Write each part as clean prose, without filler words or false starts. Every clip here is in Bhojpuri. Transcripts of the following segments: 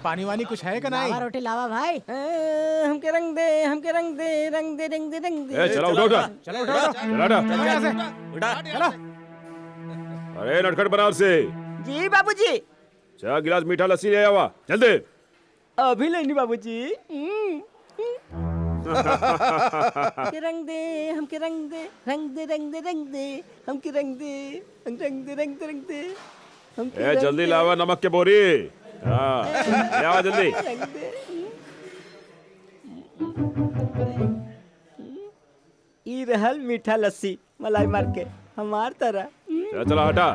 पानी वानी कुछ है का नहीं? लावा रोटी लावा भाई। हमके रंग दे, हमके रंग दे, रंग दे, रंग दे, रंग दे। चलो उठो उठो, चलो उठो चलो यहाँ से। चलो। अरे नटखट बनारस से जी बाबूजी। 4 गिलास मीठा लस्सी ले आवा जल्दी। अभी लेनी बाबूजी। हमके रंग दे, हमके रंग दे, रंग दे, रंग दे, रंग दे, हमके रंग दे, रंग दे, रंग दे, रंग दे। ए जल्दी लावा नमक के बोरी। हाँ ले आवा जल्दी। ई रहल मीठा लस्सी मलाई मार के हमार तरह। चलो चलो हटा।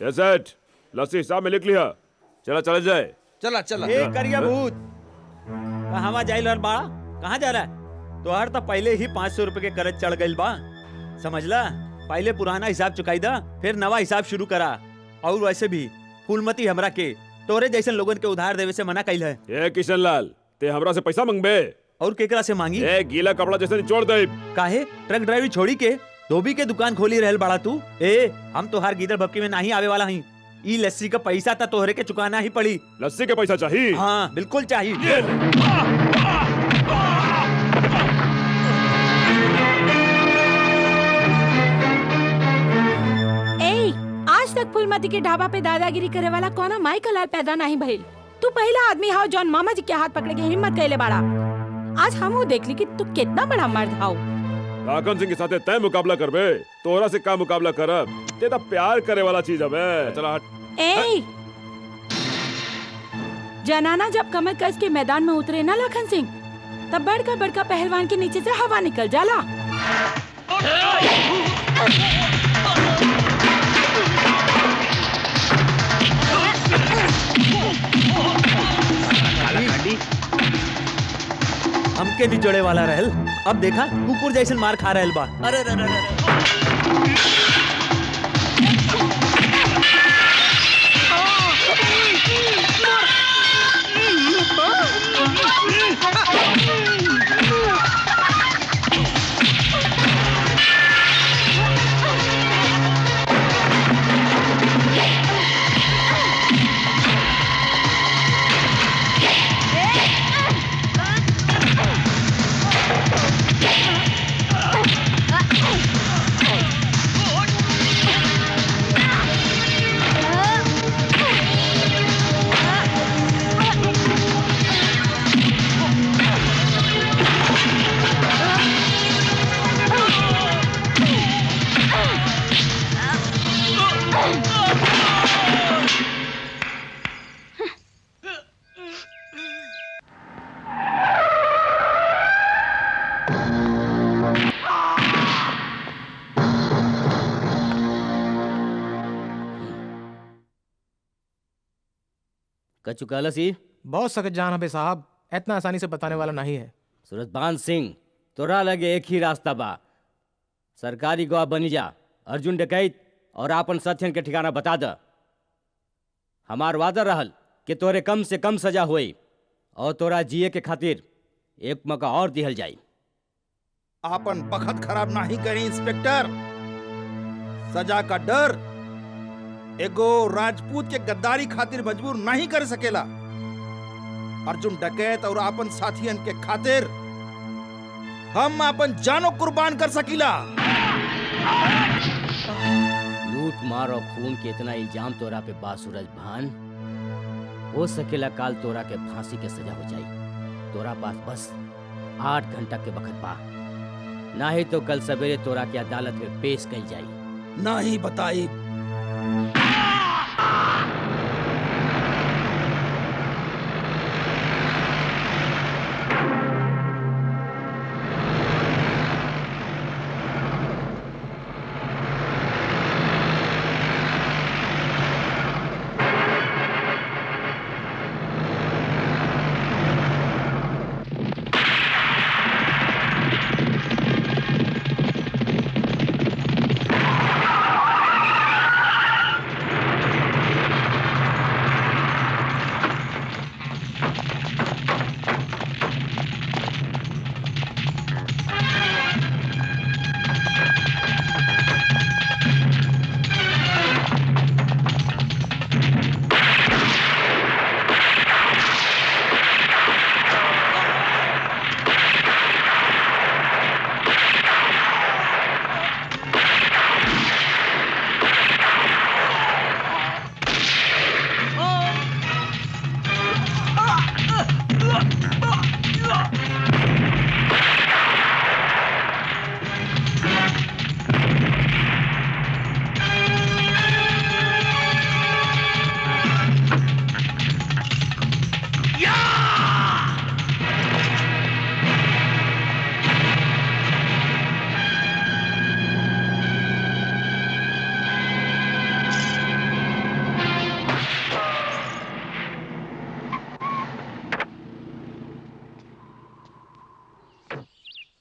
ये सेठ लस्सी हिसाब में लिख लिया। चला चले जाए। चला चला। ए करिया भूत कहाँ जाइल रहल बा? कहाँ जा रहा है? तोहर तो पहले ही 500 रुपए के कर्ज चढ़ गइल बा, समझला? पहले पुराना हिसाब चुकाई दा, फिर नवा हिसाब शुरू करा। और वैसे भी फूलमती हमरा के तोरे जैसन लोगन के उधार देवे से मना कइल है। ए किशन लाल ते हमरा से पैसा मंगबे? और केकरा से मांगी? ए गीला कपड़ा जैसे निचोड़ दे। काहे ट्रक ड्राइवरी छोड़ी के धोबी के दुकान खोली रहल बड़ा तू? ए हम तोहार गीदड़ भपकी में नहीं आवे वाला हई। ई लस्सी का पैसा ता तोहरे के चुकाना ही पड़ी। लस्सी के पैसा चाहिए? हाँ बिल्कुल चाहिए। आज तक फूलमती के ढाबा पे दादागिरी करे वाला कोना माई का लाल पैदा नहीं भइल। तू पहला आदमी हाउ जॉन मामा जी के हाथ पकड़े के हिम्मत कैले बाड़ा। आज हम देख ली कि तू कितना बड़ा मर्द हाउ। लाखन सिंह के साथे तय मुकाबला करबे, तोहरा से का मुकाबला करब? ते तो प्यार करे वाला चीज हबे। चला हट। ए जनाना जब कमर कस के मैदान में उतरे ना लाखन सिंह, तब बड़का बड़का पहलवान के नीचे से हवा निकल जाला। हमके निचोड़े वाला रहल, अब देखा कुकुर जैसन मार खा रहल बा। अरे अरे अरे कचुका लसी बहुत सख्त जान हबे साहब, इतना आसानी से बताने वाला नहीं है। सूरजभान सिंह तोरा लगे एक ही रास्ता बा। सरकारी गवाह बनी जा, अर्जुन डकैत और आपन सत्यन के ठिकाना बता द। हमार वादा रहल कि तोरे कम से कम सजा हुई और तोरा जिए के खातिर एक मौका और दिहल जाई। आपन बखत खराब नहीं करी इंस्पेक्टर। सजा का डर एगो राजपूत के गद्दारी खातिर मजबूर नहीं कर सकेला। अर्जुन डकैत और आपन साथियन के खातिर हम अपन जानो कुर्बान कर सकीला। लूट मार और खून के इतना इल्जाम तोरा पे बा सूरजभान, हो सकेला काल तोरा के फांसी के सजा हो जाई। तोरा पास बस 8 घंटा के वक्त बा, ना ही तो कल सवेरे तोरा के अदालत में पेश कल जाई। नहीं बताई।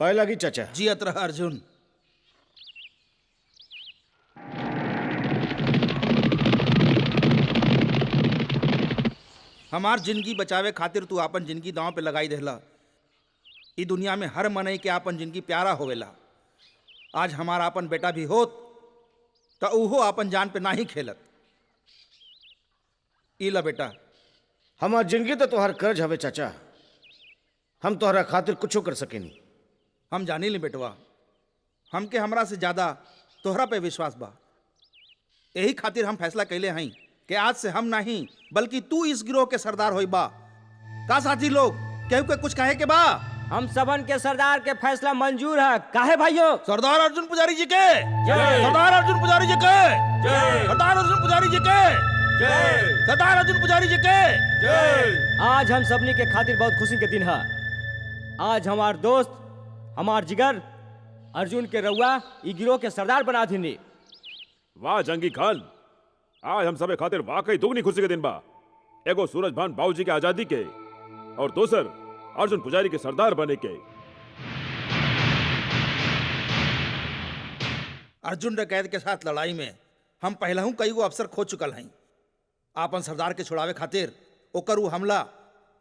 पाए लगी चाचा। जियत रह अर्जुन। हमार जिंदगी बचावे खातिर तू आपन जिंदगी दांव पे लगाई देहला। ई दुनिया में हर मनई के आपन जिंदगी प्यारा होवेला। आज हमारा आपन बेटा भी होत तो उहो आपन जान पे नाही खेलत। इला बेटा। हमार जिंदगी तो तोहर कर्ज हवे चाचा, हम तोहरा खातिर कुछो कर सकेनी। हम जानी ली बेटवा, हमके हमरा से ज्यादा तोहरा पे विश्वास बा। यही खातिर हम फैसला कैले हई कि आज से हम नहीं बल्कि तू इस गिरोह के सरदार होई बा। का साथी लोग, केहू के कुछ कहे के बा? हम सबन के सरदार के फैसला मंजूर है। काहे भाइयों? सरदार अर्जुन पुजारी जी के सरदार अर्जुन पुजारी जी के सरदार अर्जुन पुजारी जी के सरदार अर्जुन पुजारी जी के। आज हम सबनी के खातिर बहुत खुशी के दिन है। आज हमार दोस्त, हमार जिगर अर्जुन के रउआ ई गिरोह के सरदार बना दीनी। वाह जंगी खान, आज हम सबे खातिर वाकई दुगनी खुशी के दिन बा। एगो सूरज भान बाबूजी के आजादी के और दूसर अर्जुन पुजारी के सरदार बने के। अर्जुन डकैत के साथ लड़ाई में हम पहला हूं कई गो अफसर खो चुकल हई। आपन सरदार के छुड़ावे खातिर ओकर उ हमला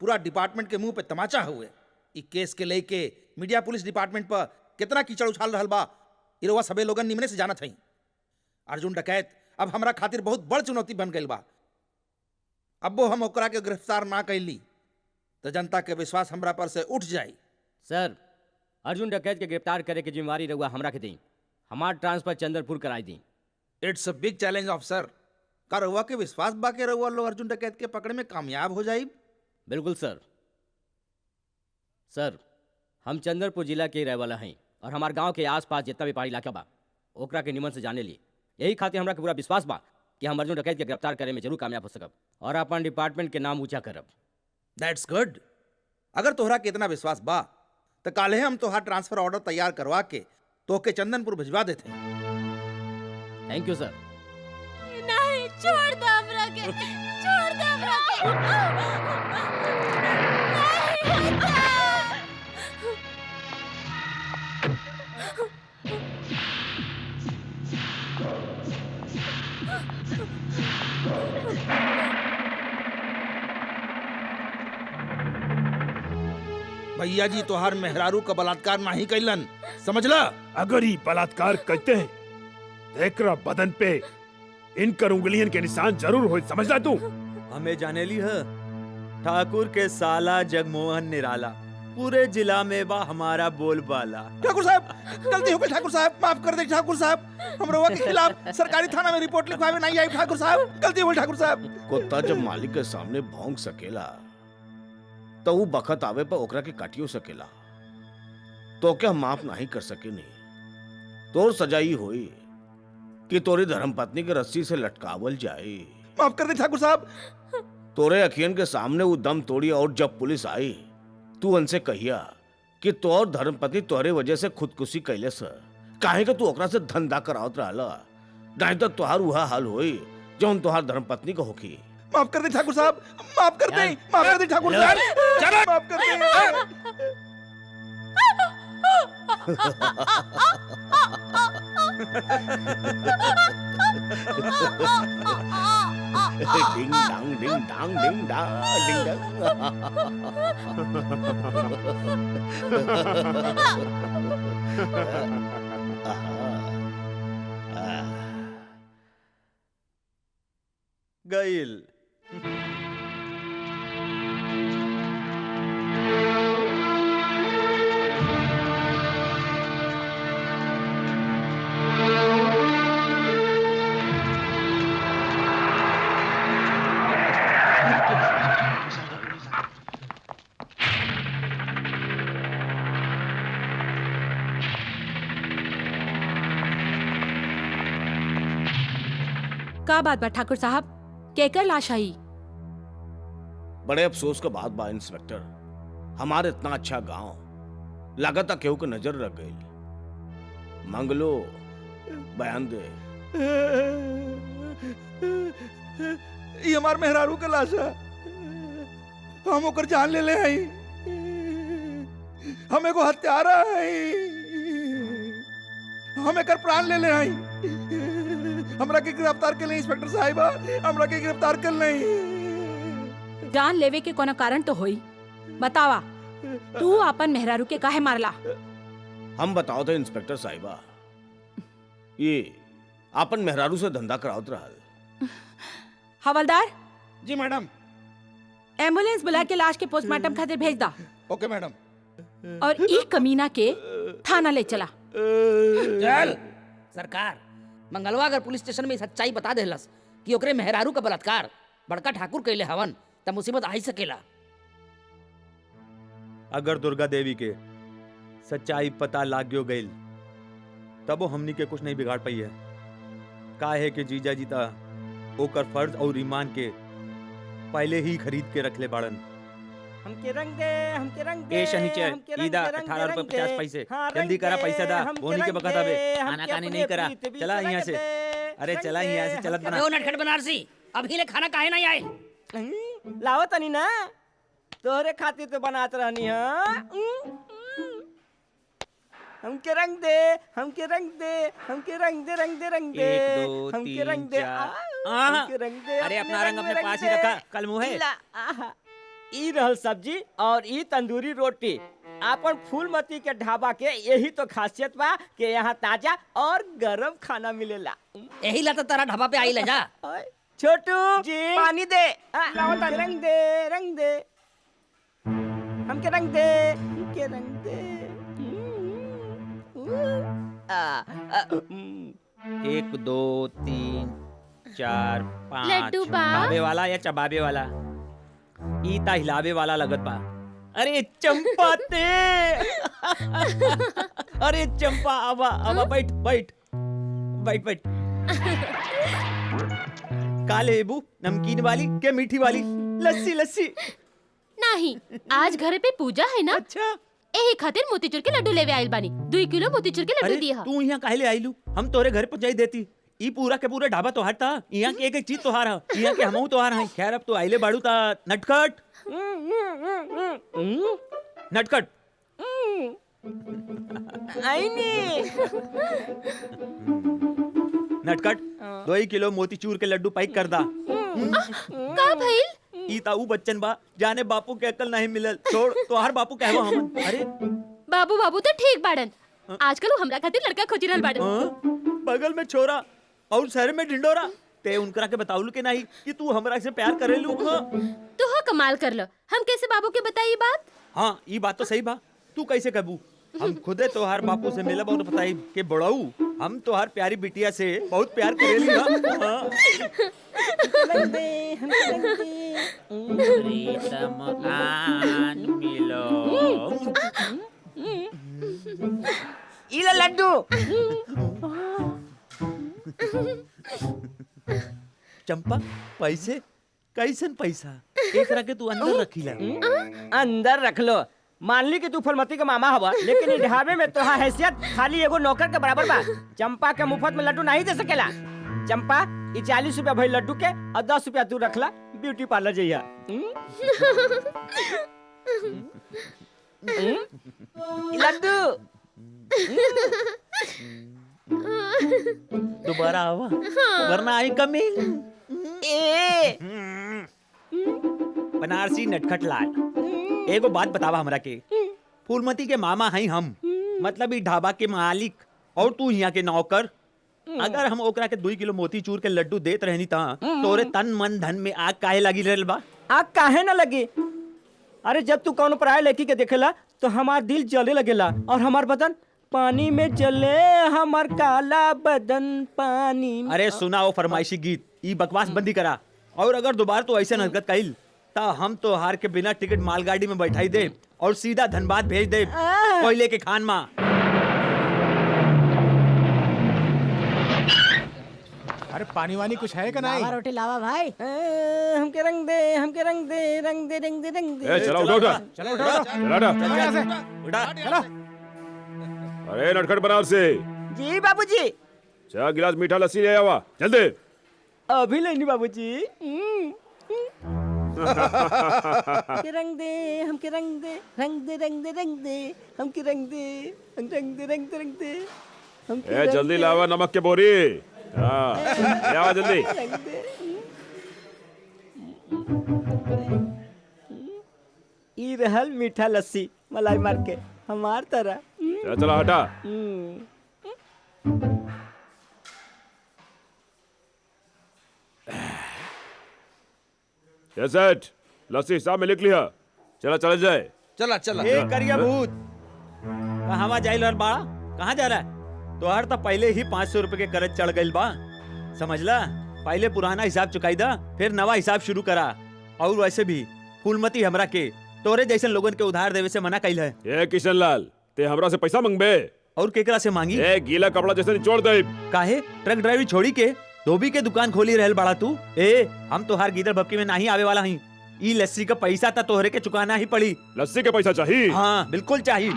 पूरा डिपार्टमेंट के मुंह पे तमाचा हुए। ई केस के लेके मीडिया पुलिस डिपार्टमेंट पर कितना कीचड़ उछाल रहल बा, ई रउआ सबे लोगन निमने से जानत हई। अर्जुन डकैत अब हमरा खातिर बहुत बड़ चुनौती बन गई बा। अब्बो हम ओकरा के गिरफ्तार ना कैली तो जनता के विश्वास हमरा पर से उठ जाई। सर, अर्जुन डकैत के गिरफ्तार करे के जिम्मेवारी रउआ हमरा के दी। हमार ट्रांसफर चंद्रपुर कराई दी। It's a big challenge officer. का रउआ के विश्वास बा के रउआ लोग अर्जुन डकैत के पकड़े में कामयाब हो जाई? बिल्कुल सर। सर, हम चंद्रपुर जिला के रहे वाला हैं और हमार गांव के आसपास जितना भी पहाड़ी इलाका बा ओकरा के निमन से जाने ली। यही खातिर हमरा के पूरा विश्वास बा कि हम अर्जुन डकैत के गिरफ्तार करे में जरूर कामयाब हो सकब और अपन डिपार्टमेंट के नाम ऊंचा करब। That's good. अगर तोहरा के इतना विश्वास बा तो काले हम तोहार ट्रांसफर ऑर्डर तैयार करवा के तोहके चंदनपुर भिजवा देते हैं। थैंक यू सर। नहीं, छोड़ दो हमरा के, छोड़ दो हमरा के। नहीं होता। भैया जी तोहार मेहरारू का बलात्कार नहीं कैलन, समझला? अगर ये बलात्कार करते हैं तो एकरा बदन पे इनकर उंगलियन के निशान जरूर हो, समझला तू? हमें जाने ली है ठाकुर के साला जगमोहन निराला पूरे जिला में बा हमारा बोलबाला। ठाकुर साहब, गलती हो गई ठाकुर साहब, माफ कर दे ठाकुर साहब। हम रउआ के खिलाफ सरकारी थाना में रिपोर्ट लिखवावे नहीं आई ठाकुर साहब, गलती हो गई ठाकुर साहब। कुत्ता जब मालिक के सामने भौंक सकेला तो वो बखत आवे पर ओकरा के काटियो सकेला। तो क्या माफ नहीं कर सके नहीं। तोर सजाई होई कि तोरी धर्मपत्नी के रस्सी से लटकावल जाए। माफ कर दे ठाकुर साहब। तोरे अखियन के सामने वो दम तोड़ी और जब पुलिस आई तू उनसे कहिया कि तोर धर्मपत्नी तोहरे वजह से खुदकुशी कैले से काहे कि तू ओकरा से धंधा करावत रहला। नहीं तो तोहार वह हाल होई जौन तोहार धर्मपत्नी को होखी। माफ कर दे ठाकुर साहब, माफ कर दे, माफ कर दे ठाकुर साहब, माफ कर दे। डिंग डांग डिंग डांग डिंग डांग डिंग डांग। गईल। का बात बा ठाकुर साहब, केकर लाश आई? बड़े अफसोस का बात बा इंस्पेक्टर, हमारे इतना अच्छा गांव लगातार केहू के नजर रख गई। मंगलो बयान दे। ये हमार मेहरारू के लाश है, हम ओकर जान ले ले आई। हम एगो हत्यारा है, हम एकर प्राण ले आई। हमरा के गिरफ्तार कर ले इंस्पेक्टर साहिबा, हमरा के गिरफ्तार कर ले। जान लेवे के कोनो कारण तो होई, बतावा तू अपन मेहरारू के काहे मारला? हम बताओ थे इंस्पेक्टर साहिबा, ये आपन मेहरारू से धंधा करावत रहल। हवलदार जी मैडम। एम्बुलेंस बुला के लाश के पोस्टमार्टम खातिर भेज दा ओके मैडम। और ई कमीना के थाना ले चला। चल सरकार, मंगलवा अगर पुलिस स्टेशन में सच्चाई बता देहलस कि ओकरे मेहरारू का बलात्कार बड़का ठाकुर कैले हवन त मुसीबत आ ही सकेला। अगर दुर्गा देवी के सच्चाई पता लाग्यो गईल तब वो हमनी के कुछ नहीं बिगाड़ पाई है। काहे के जीजा जीता ओकर फर्ज और ईमान के पहले ही खरीद के रख ले बाड़न। हमके रंग दे, हमके रंग दे। ए शनिचर, हमके रंग ईदा दे, रंग 18 दे, रुपए रंग दे। 50 पैसे। हाँ, जल्दी रंग करा दे, पैसा दा, हमके बोनी के रंग बखत हवे। दे, खाना हमके कानी अपने नहीं करा। प्रीत भी चला रंग यहाँ से। दे, अरे रंग चला दे, यहाँ से, चलत हमके बना। ओ नटखट बनारसी, अभी ले खाना काहे नहीं आए? लावत तनी ना, तोहरे खातिर तो बनात रहनी हां। हमके रंग दे, हमके रंग दे, हमके रंग दे, रंग दे, रंग दे। 1 2 हमके 3 रंग दे, 4। हमके रंग दे। अरे अपने अपना रंग में अपने पास ही दे। रखा, कल मुँह है। ला, आहा। ई रहल सब्जी और ई तंदूरी रोटी। आपन फूलमती के ढाबा के यही तो खासियत बा कि यहाँ ताजा और गरम खाना मिलेला। यही ला तो तारा ढाबा पे आई ले जा। ओए, छोटू जी पानी दे। लावत रंग दे, रंग दे। हमके रंग दे, हमके रंग दे। 1 2 3 4 5। लड्डू बा। खावे वाला या चबाबे वाला? ई ता हिलावे वाला लगत बा। अरे चंपा ते अरे चंपा आवा आवा, बैठ बैठ बैठ बैठ। काले लेबू, नमकीन वाली के मीठी वाली? लस्सी लस्सी। नहीं, आज घर पे पूजा है ना, अच्छा। एही खातिर मोतीचूर के लड्डू लेवे आइल बानी। 2 किलो मोतीचूर के लड्डू अरे दिया। तू यहाँ काहे ले आइलू? हम तोरे घर पहुंचाई देती। ई पूरा के पूरा ढाबा तोहार था। यहाँ की एक एक चीज तोहार है, यहाँ के हमहू तोहार हैं। खैर अब तो आइले बाड़ू ता नटखट नटखट। नटखट 2 किलो मोतीचूर के लड्डू पैक कर दा। का भइल? ई ता ऊ बच्चन बा जाने बापू के अकल नहीं मिलल। छोड़, तोहार बापू कहवा हमन। अरे बाबू बाबू तो ठीक बाड़न। आजकल वो हमरा खातिर लड़का खोजी रहल बाड़न। हाँ? बगल में छोरा और शहर में ढिंडोरा। ते उनकरा के बताउल के नहीं कि तू हमरा से प्यार करेलू? हाँ? तो हो कमाल कर लो। हम कैसे बाबू के बताई बात? हाँ, ये बात तो सही बा। तू कैसे कहबू? हम खुदे तोहार बापू से मिलब और बताई के बड़ाऊ हम तोहार प्यारी बिटिया से बहुत प्यार करेली। हाँ? रंग दे, हमके रंग दे। प्रीतम आन मिलो। ई ले लड्डू। चंपा, पैसे कैसन पैसा? एकरा के तू अंदर रखीला। अंदर रख लो। मान ली कि तू फलमती के मामा हवा, लेकिन ई ढाबे में तोहार हैसियत खाली एगो नौकर के बराबर बा। चंपा के मुफ्त में लड्डू नहीं दे सकेला। चंपा, ई 40 रुपया भइल लड्डू के और 10 रुपया तू रखला, ब्यूटी पार्लर जइहा। ई लड्डू दोबारा आवा, वरना आई कमिंग। ए बनारसी नटखट लाल, एगो बात बतावा हमरा के। फूलमती के मामा हैं हम, मतलब ई ढाबा के मालिक, और तू यहाँ के नौकर। अगर हम ओकरा के 2 किलो मोतीचूर के लड्डू देत रहनी ता तोरे तन मन धन में आग काहे लगी रहल बा? आग काहे न लगी? अरे जब तू कौन पराये लड़की के देखेला तो हमार दिल जले लगेला और हमार बदन पानी में जले। हमार काला बदन पानी में। अरे सुना वो फरमाइशी गीत, ई बकवास बंदी करा। और अगर दोबारा तो ऐसे हरकत कइल ता हम तो हार के बिना टिकट मालगाड़ी में बैठाई दे और सीधा धनबाद भेज दे कोयले के खान मा। अरे पानी वानी कुछ है का नहीं? रोटी लावा भाई। हमके रंग दे, हमके रंग दे, रंग दे, रंग दे, रंग दे। ए चला उठा उठा चलो उठो उठो। चला उठा। चलो यहाँ से। उठा। चलो। अरे नटखट बनारसी, जी बाबूजी। 4 गिलास मीठा लस्सी ले आवा जल्दी। अभी लेनी बाबूजी। के रंग दे हमके रंग दे रंग दे रंग दे रंग दे हमके रंग दे रंग दे रंग दे रंग दे हमके ए रंग जल्दी दे, लावा नमक के बोरी। हाँ, ले आवा जल्दी। रंग दे। ई रहल मीठा लस्सी मलाई मार के हमार तरह। चला चला हटा। ये सेठ लस्सी हिसाब में लिख लिया। चला चला जाए। चला चला ए करिया भूत कहवा जाइल हर बाड़ा कहाँ जा रहा है तोहर तो पहले ही 500 रुपए के करज चढ़ गइल बा समझला पहले पुराना हिसाब चुकाई दा फिर नवा हिसाब शुरू करा और वैसे भी फूलमती हमरा के तोरे जैसन लोगन के उधार देवे से मना कइल है ए किशन लाल ते हमरा से पैसा मंगबे। और केकरा से मांगी ए गीला कपड़ा जैसे निचोड़ दे। काहे ट्रक ड्राइवरी छोड़ी के धोबी के दुकान खोली रहल बड़ा तू ए हम तोहार गीदड़ भपकी में नहीं आवे वाला हई ई लस्सी का पैसा ता तोहरे के चुकाना ही पड़ी। लस्सी के पैसा चाहिए। हाँ बिल्कुल चाहिए।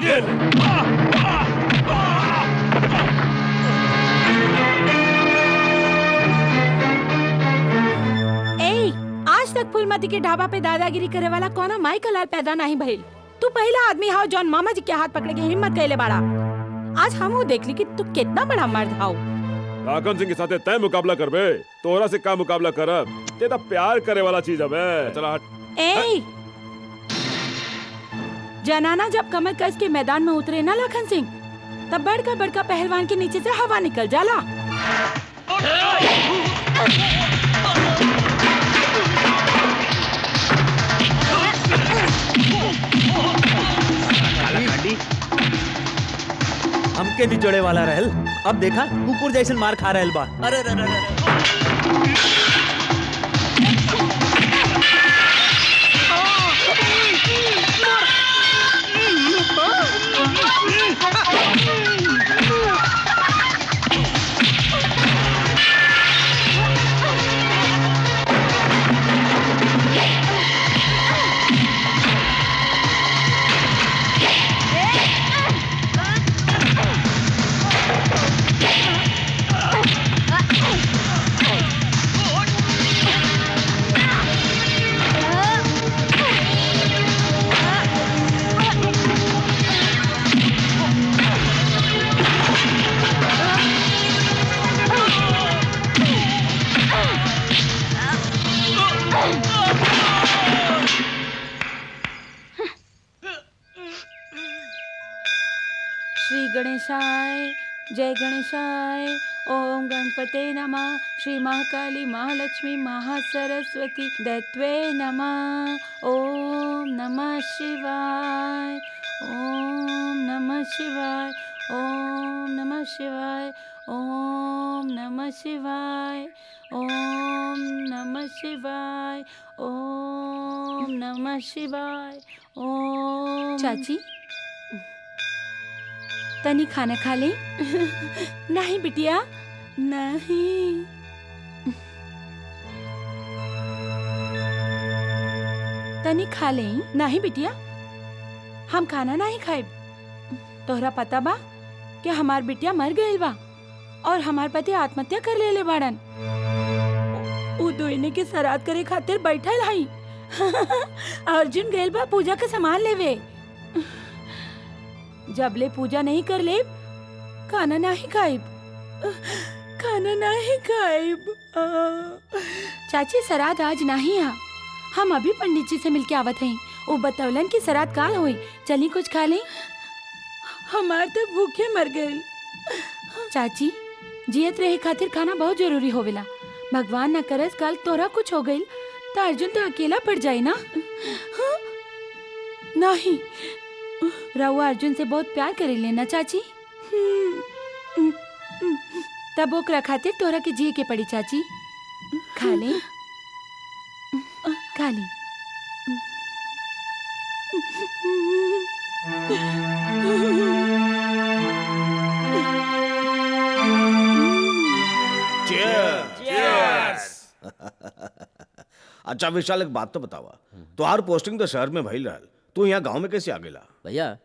ए आज तक फूलमती के ढाबा पे दादागिरी करे वाला कोनो माई का लाल पैदा नहीं भइल। तू पहला आदमी हाउ जॉन मामा जी के हाथ पकड़े के हिम्मत कैले बाड़ा। आज हमहू देख ली कि तू कितना बड़ा मर्द हाउ। काकन सिंह के साथे तय मुकाबला करबे तोहरा से का मुकाबला करब ते ता प्यार करे वाला चीज हवे। चला हट। ए जनाना जब कमर कस के मैदान में उतरे ना लखन सिंह तब बड़का बड़का पहलवान के नीचे से हवा निकल जाला। हमके निचोड़े वाला रहल अब देखा कुकुर जैसन मार खा रहल बा। अरे अरे अरे अरे। श्री गणेशाय जय गणेशाय ओम गणपते नमः श्री महाकाली महालक्ष्मी महासरस्वती दैत्वे नमः ओम नमः शिवाय ओम नमः शिवाय ओम नमः शिवाय ओम नमः शिवाय ओम नमः शिवाय ओम नमः शिवाय ओम। चाची तनी खाना खा ले। नहीं बिटिया नहीं। तनी खा ले। नहीं बिटिया हम खाना नहीं खाए। तोहरा पता बा कि हमार बिटिया मर गइल बा और हमार पति आत्महत्या कर लेले बाड़न। उ दोइने के श्राद्ध करे खातिर बैठल हई। अर्जुन गइल बा पूजा का सामान लेवे। जबले पूजा नहीं कर ले खाना नहीं खाइब। खाना नहीं खाइब। चाची श्राद्ध आज नहीं है। हम अभी पंडित जी से मिलके आवत हई। वो बतौलन की श्राद्ध काल होई। चली कुछ खा ले। हमार तो भूखे मर गए। चाची जियत रहे खातिर खाना बहुत जरूरी होवेला। भगवान न करस कल तोरा कुछ हो गइल तो अर्जुन तो अकेला पड़ जाए ना। हाँ? नहीं रउआ अर्जुन से बहुत प्यार करे लेना चाची। तब ओकरा खातिर तोरा के जिए के पड़ी चाची। खा ले खा ले। अच्छा विशाल एक बात तो बतावा तुहार पोस्टिंग तो शहर में भइल रहल तू यहाँ गांव में कैसे आ गेला? भैया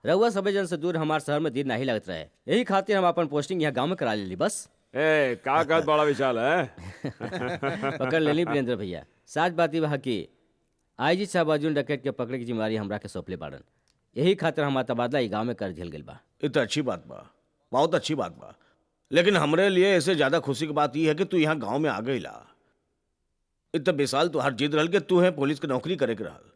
रउआ सबे जन से दूर हमार शहर में दिन नहीं लगत रहे यही खातिर हम अपन पोस्टिंग यहाँ गांव में करा लेली बस। ए का कहत बड़ा विशाल है। पकड़ लेली वीरेंद्र भैया। साच बात बा कि आईजी साहब अर्जुन डकैत के पकड़े की जिम्मेदारी हमरा के सौंपले बाड़न। यही खातिर हमारा तबादला ई गांव में कर झेल गइल बा। ये तो अच्छी बात बा, बहुत अच्छी बात बा। लेकिन हमरे लिए इससे ज्यादा खुशी की बात यह है कि तू यहाँ गांव में आ गई ला। इतना बेसाल तू हर जीत रहल के तू है पुलिस की नौकरी करे के रहल,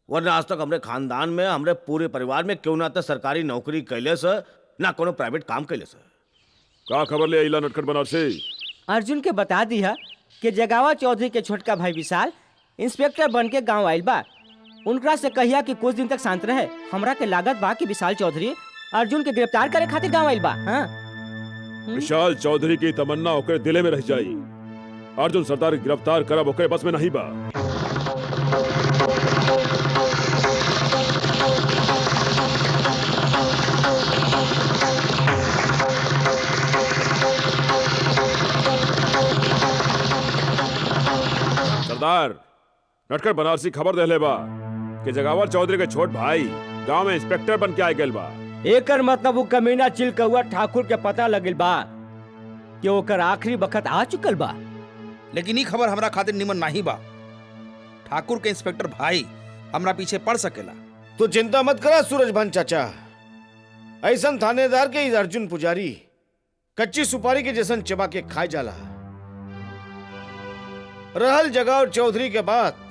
वरना आज तक हमरे खानदान में हमरे पूरे परिवार में क्यों ना तो सरकारी नौकरी कैले से ना कोनो प्राइवेट काम कैले से। का खबर ले आइला नटखट बनारसी? अर्जुन के बता दिया कि जगावा चौधरी के छोटका भाई विशाल इंस्पेक्टर बन के गाँव आयल बा। उनका से कहिया कि कुछ दिन तक शांत रहे। हमरा के लागत बा कि विशाल चौधरी अर्जुन के गिरफ्तार करे खातिर गाँव आयल बा। हाँ? विशाल चौधरी की तमन्ना ओकरे दिले में रह जाई। अर्जुन सरदार के गिरफ्तार करब ओकरे बस में नहीं बा। सरदार, नटखट बनारसी खबर देले बा कि जगावर चौधरी के छोट भाई गांव में इंस्पेक्टर बन के आ गइल बा। एकर मतलब वो कमीना चिलकौआ ठाकुर के पता लगिल बा कि ओकर आखिरी वक्त आ चुकल बा। लेकिन ये खबर हमरा खातिर निमन नहीं बा। ठाकुर के इंस्पेक्टर भाई हमरा पीछे पड़ सकेला। तो चिंता मत करा सूरजभान चाचा, ऐसा थानेदार के अर्जुन पुजारी कच्ची सुपारी के जैसन चबा के खाए जाला। रहल जगह और चौधरी के बाद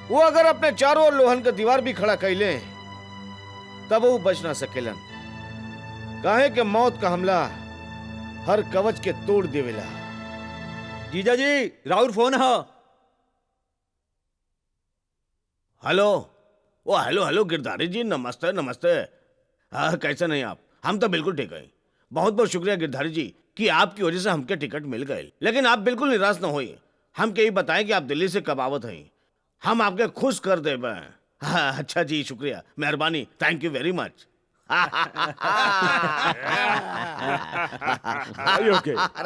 वो अगर अपने चारों ओर लोहन का दीवार भी खड़ा कैले तब वो बच ना सकेलन। काहे के मौत का हमला हर कवच के तोड़ देवेला। जीजा जी राउर फोन है। हेलो, ओ हेलो हेलो गिरधारी जी, नमस्ते नमस्ते। हाँ कैसे नहीं आप? हम तो बिल्कुल ठीक है। बहुत बहुत शुक्रिया गिरधारी जी कि आपकी वजह से हमके टिकट मिल गए। लेकिन आप बिल्कुल निराश न होइए। हम यही बताएं कि आप दिल्ली से कब आवत हैं, हम आपके खुश कर देबे। हाँ, अच्छा जी, शुक्रिया, मेहरबानी, थैंक यू वेरी मच।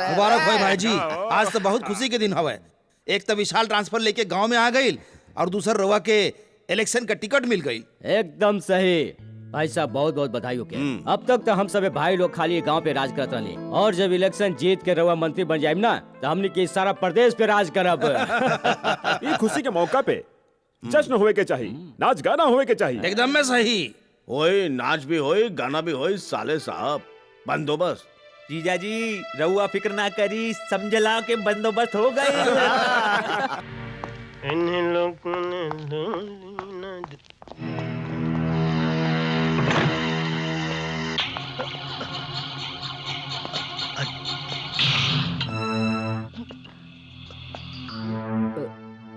मुबारक हो भाई जी, आज तो बहुत खुशी के दिन हवे। एक तो विशाल ट्रांसफर लेके गांव में आ गई और दूसर रवा के इलेक्शन का टिकट मिल गई। एकदम सही भाई साहब, बहुत बहुत बधाई हो के। अब तक तो हम सब भाई लोग खाली गांव पे राज करत रहनी, और जब इलेक्शन जीत के रवा मंत्री बन जाए ना तो हमने के सारा प्रदेश पे राज करब। ये खुशी के मौका पे जश्न होए के चाहिए, नाच गाना होए के चाहिए। एकदम में सही। ओए नाच भी होए, गाना भी होए, साले साहब बंदोबस्त। जीजा जी रउआ फिक्र ना करी, समझला के बंदोबस्त हो गई।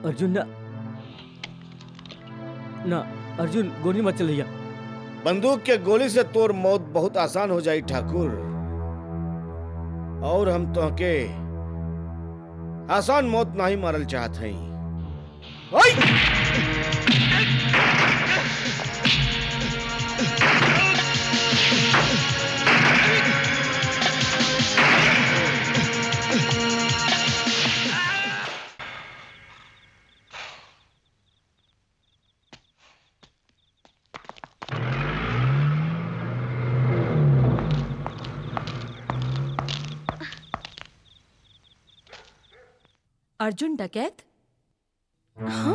अर्जुन ना अर्जुन गोली मत चलिया। बंदूक के गोली से तोर मौत बहुत आसान हो जाई ठाकुर, और हम तो के आसान मौत नहीं मारल चाहत हई। अर्जुन डकैत? हाँ?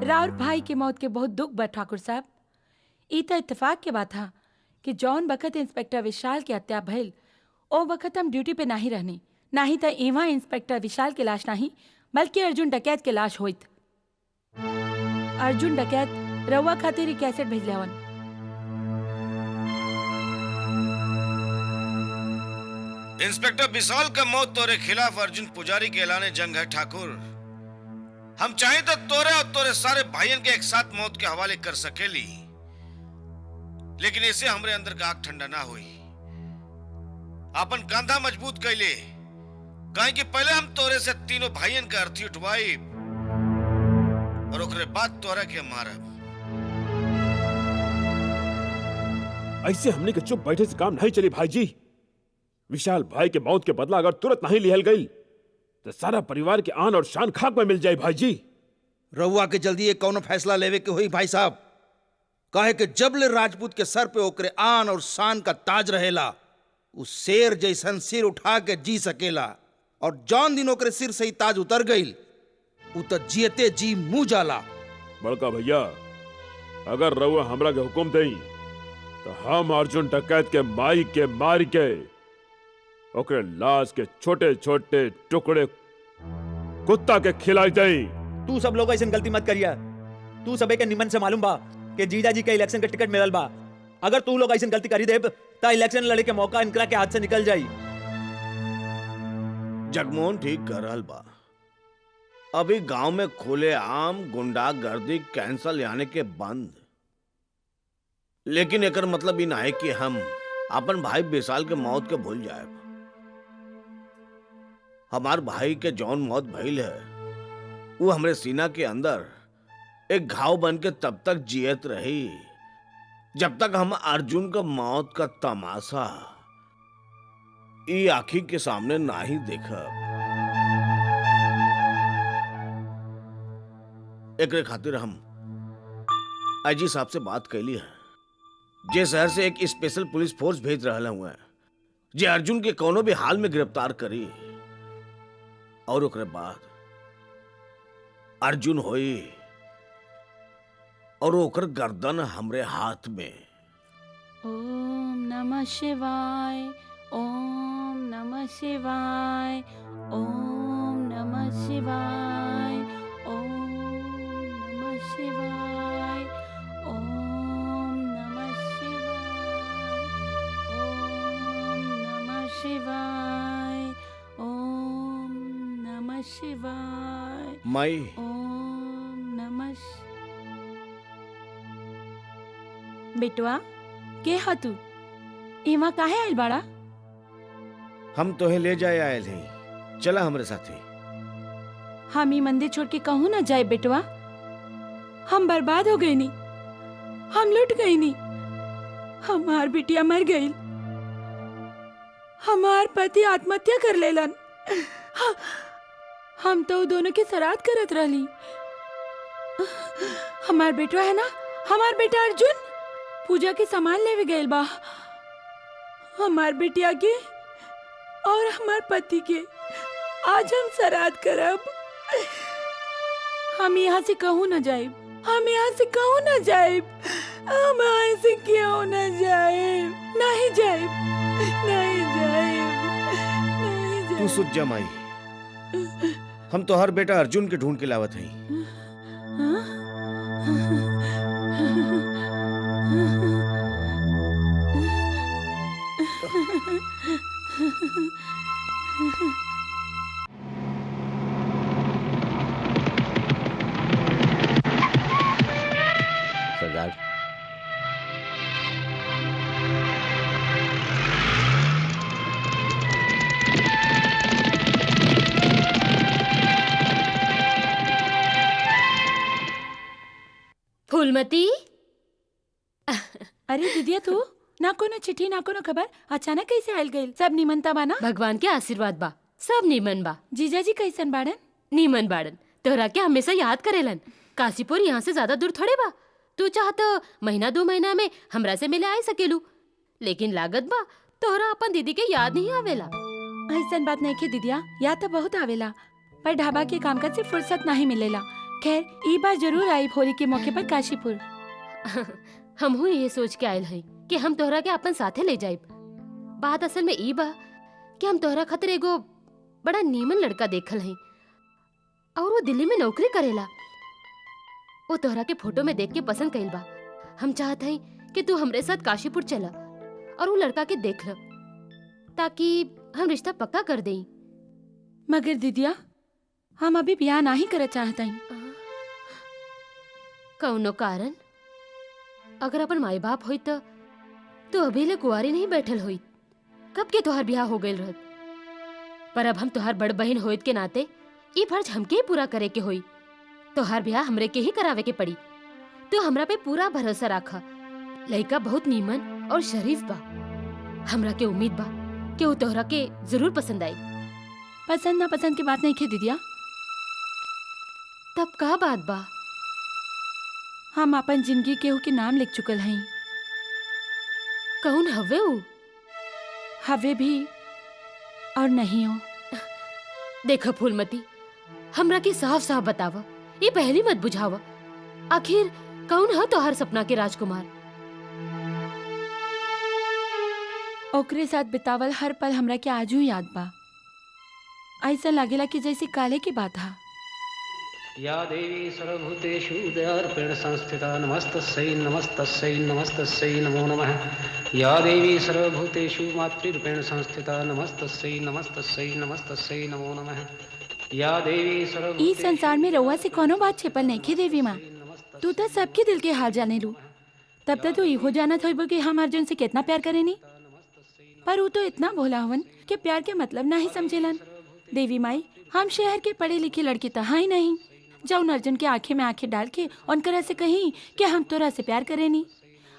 राउर भाई के मौत के बहुत दुख बा ठाकुर साहब। ई तो इत्तेफाक के बात था कि जौन बखत इंस्पेक्टर विशाल की हत्या भइल ओ वक्त हम ड्यूटी पे नहीं रहनी, नहीं तो एवं इंस्पेक्टर विशाल के लाश नहीं बल्कि अर्जुन डकैत के लाश होइत। अर्जुन डकैत रउआ खातिर कैसेट भेजले हवन। इंस्पेक्टर विशाल का मौत तोरे खिलाफ अर्जुन पुजारी के ऐलाने जंग है ठाकुर। हम चाहे तो तोरे और तोरे सारे भाइयों के एक साथ मौत के हवाले कर सकेली, लेकिन इसे हमरे अंदर का आग ठंडा ना हुई। अपन कंधा मजबूत कैले, कहीं कि पहले हम तोरे से तीनों भाइयों का अर्थी उठवाई और ओकरे बाद तोरा के मारब। ऐसे हमने के चुप बैठे से काम नहीं चली भाई जी। विशाल भाई के मौत के बदला अगर तुरंत नहीं लिहल गई तो सारा परिवार के आन और शान खाक में मिल जाए भाईजी। रउआ के जल्दी ये कौनो फैसला लेवे के हुई भाई साहब। काहे कि जबले राजपूत के सर पे ओकरे आन और शान का ताज रहेला, उस शेर जैसन सिर उठा के जी सकेला। और जौन दिन ओकरे सिर से ही ताज उतर गईल, उ तो जियते जी मुंह जाला। बड़का भैया, अगर रउआ हमरा के हुक्म देई तो हम अर्जुन डकैत के माई के मार के ओकरे लाश के छोटे छोटे टुकड़े कुत्ता के खिलाई देई। तू सब लोग ऐसा गलती मत करिया। तू सबे के निमन से मालूम बा कि जीजा जी के इलेक्शन के टिकट मिलल बा। अगर तू लोग ऐसा गलती करी देब तो इलेक्शन लड़े के मौका इनकरा के हाथ से निकल जाई। जगमोहन ठीक कर रहल बा। अभी गांव में खुले आम गुंडागर्दी कैंसल यानी के बंद, लेकिन एकर मतलब ई ना है कि हम अपन भाई विशाल के मौत के भूल जाए। हमार भाई के जौन मौत भइल है वो हमरे सीना के अंदर एक घाव बन के तब तक जियत रही जब तक हम अर्जुन का मौत का तमाशा ई आँखी के सामने ना ही देखब। एकरे खातिर हम आईजी साहब से बात कैली है, जे शहर से एक स्पेशल पुलिस फोर्स भेज रहा हुआ है, जे अर्जुन के कोनो भी हाल में गिरफ्तार करी। और ओकरे बाद अर्जुन होई और ओकर गर्दन हमरे हाथ में। ओम नमः शिवाय, ओम नमः शिवाय, ओम नमः शिवाय, ओम नमः शिवाय, ओम नमः शिवाय, ओम नमः शिवाय, ओम नमः शिवाय, माई, ओम नमः। बेटवा के हा तू इमा काहे आइल बाड़ा? हम तोहे ले जाए आयल हैं, चला हमरे साथे। हम ई मंदिर छोड़ के कहूँ ना जाए बेटवा। हम बर्बाद हो गई नी, हम लुट गई नी, हमार बिटिया मर गई, हमार पति आत्महत्या कर लेलन। हम तो दोनों के सराध करत रहली। हमार बेटवा है ना, हमार बेटा अर्जुन पूजा के सामान लेवे गए बा। हमार बिटिया के और हमार पति के आज हम सराध करब। हम यहाँ से कहूँ न जाइब, हम यहाँ से कहूँ न जाइब, हम यहाँ से क्यों न जाइब, नहीं जाइब, नहीं जाइब, नहीं जाइब। तू सुध जा माई, हम तो हर बेटा अर्जुन के ढूंढ के लावत हैं। सरदार, फूलमती, अरे दीदिया तू ना कोनो चिट्ठी ना कोनो खबर, अचानक कैसे आयल गइल? सब निमनता बा ना? भगवान के आशीर्वाद बा, सब नीमन बा। जीजाजी कैसन बाड़न? नीमन बाड़न, तोहरा के हमेशा याद करेलन। काशीपुर यहाँ से ज्यादा दूर थोड़े बा। तू चाह तो महीना 2 महीना में हमरा से मिले आ सकेलू, लेकिन लागत बा तोहरा अपन दीदी के याद नहीं आवेला। ऐसन बात नहीं के दीदिया, याद तो बहुत आवेला, पर ढाबा के कामकाज से फुर्सत नहीं मिलेला। खैर ई बार जरूर आई होली के मौके पर काशीपुर। हमहू ये सोच के आयल हई कि हम तोहरा के अपन साथे ले जाइब। बात असल में ई बा कि हम तोहरा खातिर एगो बड़ा नीमन लड़का देखल हई और वो दिल्ली में नौकरी करेला। वो तोहरा के फोटो में देख के पसंद कइल बा। हम चाहत हई कि तू हमरे साथ काशीपुर चला और वो लड़का के देख ल, ताकि हम रिश्ता पक्का कर देई। मगर दीदिया हम अभी ब्याह नहीं करे चाहत हई। कौनो कारण? अगर अपन माई बाप होई तो अभी ले कुंवारी नहीं बैठल होई, कब के तोहर ब्याह हो गइल रहत। पर अब हम तोहर बड़ बहन होइत के नाते ई फर्ज हमके ही पूरा करे के होई। तोहर ब्याह हमरे के ही करावे के पड़ी। तू हमरा पे पूरा भरोसा राखा। लड़का बहुत नीमन और शरीफ बा। हमरा के उम्मीद बा कि वो तोहरा के जरूर पसंद आई। पसंद ना पसंद की बात नहीं खे दीदिया। तब का बात बा? हम अपन जिंदगी केहू के नाम लिख चुकल हई। कौन हवे ऊ? हवे भी और नहीं हो। देखो फूलमती, हमरा के साफ साफ बताव, ये पहली मत बुझाव। आखिर कौन है तोहर सपना के राजकुमार? ओकरे साथ बितावल हर पल हमरा के आजू याद बा। ऐसा लागेला कि जैसे काले की बात हा। या देवी सर्वभूतेषु दयार्पेण संस्थिता नमस्तस्यै नमस्तस्यै नमस्तस्यै नमो नमः। या देवी सर्वभूतेषु मातृरूपेण संस्थिता नमस्तस्यै नमस्तस्यै नमस्तस्यै नमो नमः। या देवी ई संसार में रउआ से कोनो बात छिपल नहीं खे देवी माँ। तू तो सबके दिल के हाल जाने लू। तब तक तू इहो जानत होइबो कि हम अर्जुन से कितना प्यार करेनी। पर वो तो इतना भोला हवन कि प्यार के मतलब ना ही समझेलन। देवी माई, हम शहर के पढ़े लिखे लड़की तो ही नहीं जौन अर्जुन के आंखें में आंखें डाल के उनकरा से कहीं कि हम तोरा से प्यार करेनी।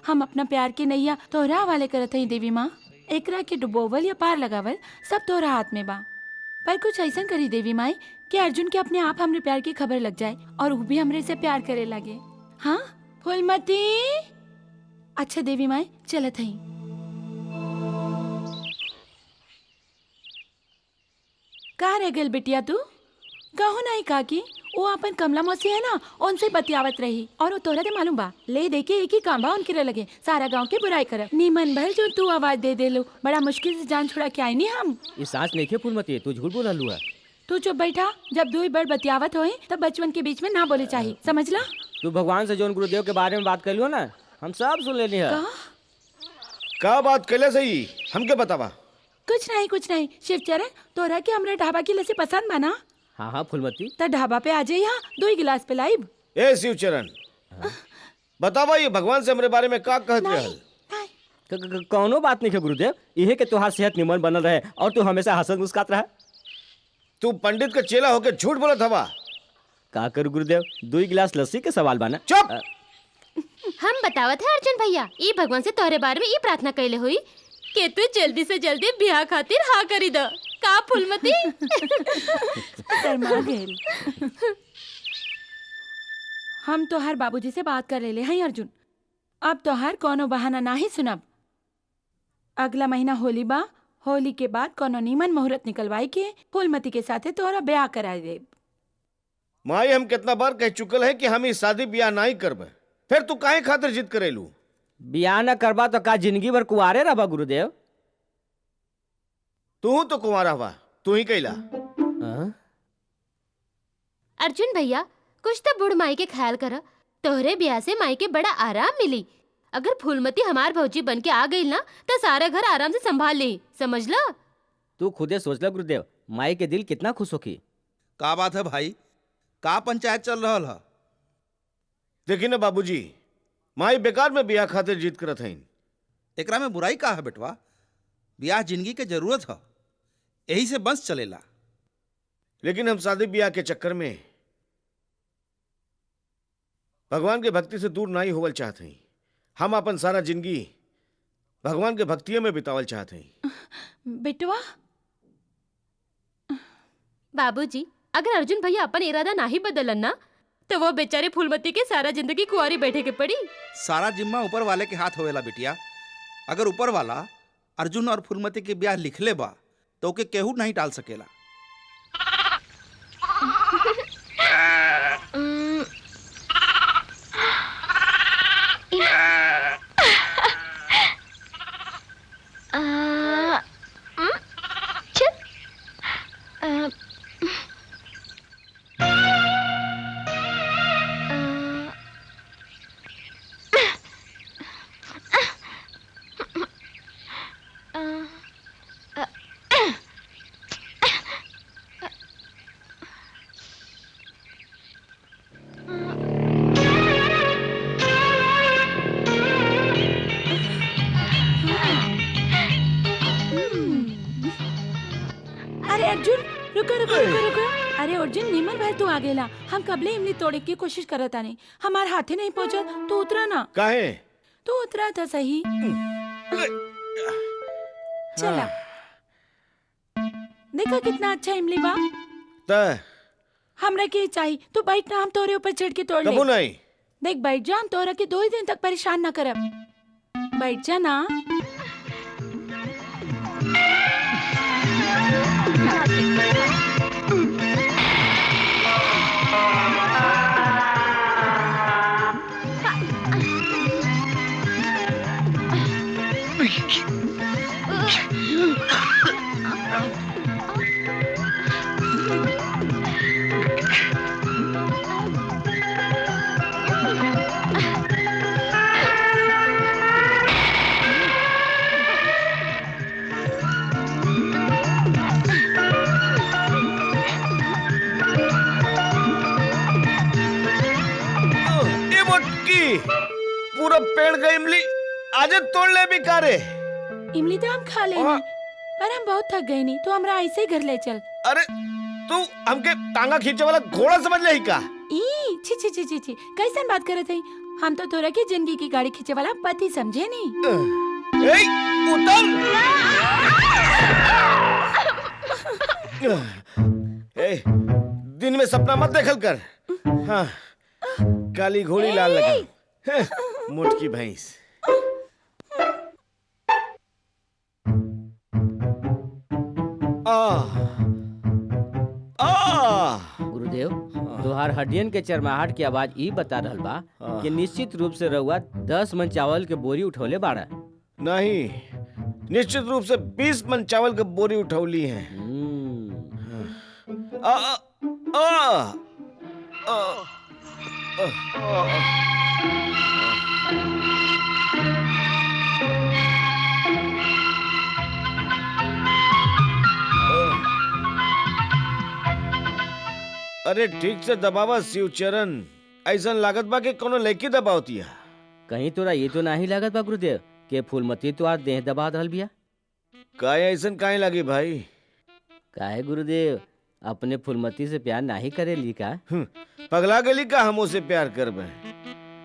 हम अपना प्यार के नैया तोहरा वाले करत हई देवी माँ। एकरा के डुबोवल या पार लगावल सब तोहरा हाथ में बा। पर कुछ ऐसा करी देवी माई कि अर्जुन के अपने आप हमरे प्यार की खबर लग जाए और वो भी हमरे से प्यार करे लगे। हाँ फूलमती। अच्छा देवी माई, चलत हई। कहाँ रह गल बिटिया तू? कहू नहीं काकी, वो अपन कमला मौसी है ना, उनसे बतियावत रही और वो तोरा दे मालूम बा ले देखे एक ही काम बा उनके रह लगे सारा गांव के बुराई कर। नीमन भर जो तू आवाज दे दे लो, बड़ा मुश्किल से जान छुड़ा के आई नहीं हम। ये सांस नहीं खे फूलमती, तू झूठ बोल रहा है। तू चुप बैठा। जब दो बड़ बतियावत होए तब बचपन के बीच में ना बोले चाहिए, समझला? तू भगवान से जोन गुरुदेव के बारे में बात कर लियो ना, हम सब सुन लेनी है। का बात कैले सही हमके बतावा। कुछ नहीं शिवचरण, तोरा के हमरे ढाबा की लस्सी पसंद बना? हाँ हाँ फूलमती। तो ढाबा पे आ जाए, यहाँ 2 गिलास पिलाइब। ए शिवचरण, बतावा ये भगवान से हमरे बारे में का कहत रहल? कौनो बात नहीं है गुरुदेव, इहे के तोहार सेहत निमन बनल रहे और तू हमेशा हंसत मुस्कुरात रहे। तू पंडित का चेला होके झूठ बोलत हवा। का कर गुरुदेव, 2 गिलास लस्सी के सवाल बाना। चुप। हम बतावत है अर्जुन भैया, ई भगवान से तोहरे बारे में ई प्रार्थना कैले हुई कि तू जल्दी से जल्दी ब्याह खातिर हाँ करी द। का फूलमती? शर्मा गेल। हम तोहार बाबूजी से बात कर ले हैं अर्जुन। अब तोहार कोनो बहाना ना ही सुनब। अगला महीना होली बा, होली के बाद कोनो नीमन मुहूर्त निकलवाई के फूलमती के साथे तोहरा ब्याह करा देब। माई, हम कितना बार कह चुकल है कि हम ई शादी ब्याह नहीं करबे, फिर तू काहे खातिर जिद करेलू? ब्याह न करबा तो का जिंदगी भर कुंवारे रहबा गुरुदेव? तू तो कुंवारा हुआ, तू ही कैला। अर्जुन भैया, कुछ तो बुढ़ माई के ख्याल कर। तोहरे ब्याह से माई के बड़ा आराम मिली। अगर फूलमती हमार भौजी बन के आ गई ना तो सारा घर आराम से संभाल ली, समझला? तू खुदे सोच ले गुरुदेव, माई के दिल कितना खुश होगी। का बात है भाई, का पंचायत चल रहा है? देखी ना बाबूजी, माई बेकार में ब्याह खातिर जिद करत हईन। एकरा में बुराई का है बेटवा? ब्याह जिंदगी के जरूरत है, यही से बंस चलेला। लेकिन हम शादी ब्याह के चक्कर में भगवान के भक्ति से दूर नहीं होवल चाहते हैं। हम अपन सारा जिंदगी भगवान के भक्तियों में बितावल चाहते हैं। बेटवा, बाबूजी, अगर अर्जुन भैया अपन इरादा ना ही बदलन ना तो वो बेचारे फूलमती के सारा जिंदगी कुंवारी बैठे के पड़ी। सारा जिम्मा ऊपर वाले के हाथ होवेला बिटिया। अगर ऊपर वाला अर्जुन और फूलमती के ब्याह लिख ले बा तो ओके केहू नहीं टाल सकेला। अरे अर्जुन, निमन भाई तू आ गेला। हम कबले इमली तोड़े की कोशिश करत आने, हमार हाथे नहीं पहुंचा। तू उतरा ना। काहे? तू उतरा था सही। चला देखा कितना अच्छा इमली बा। त हमरा के चाहिए तू बैठ ना, हम तोरे ऊपर चढ़ के तोड़ कबू ले। नहीं। देख बैठ जा, हम तोरा के 2 ही दिन तक परेशान ना करब। बैठ जा ना। ये मोटकी पूरा पेड़ का इमली आज तोड़ ले भी कारे। इमली तो हम खा लेंगे, पर हम बहुत थक गए नहीं, तो हमरा ऐसे ही घर ले चल। अरे तू हमके टांगा खींचे वाला घोड़ा समझ ले का? ई छी छी छी छी छी, कैसन बात करत हई? हम तो तोरा के जिंदगी की गाड़ी खींचे वाला पति समझे नहीं। ए उतर। ए दिन में सपना मत देखल कर। हाँ काली घोड़ी लाल लगा मोटकी भैंस। गुरुदेव, तुहार हड्डियन के चरमाहट की आवाज ई बता रहल बा कि निश्चित रूप से रउआ 10 मन चावल के बोरी उठौले बाड़ा। नहीं, निश्चित रूप से 20 मन चावल के बोरी उठौली हैं। आ, आ, आ, आ, अरे ठीक से दबावा शिवचरण, ऐसा लागत बा कि कोनो लड़की दबावतिया। कहीं तोरा ये तो नहीं लागत बा गुरुदेव के फूलमती तो आज देह दबा रहल बिया? काहे ऐसा काहे लगी भाई? काहे गुरुदेव, अपने फूलमती से प्यार नहीं करेली का? पगला गली का हम उसे प्यार करबे?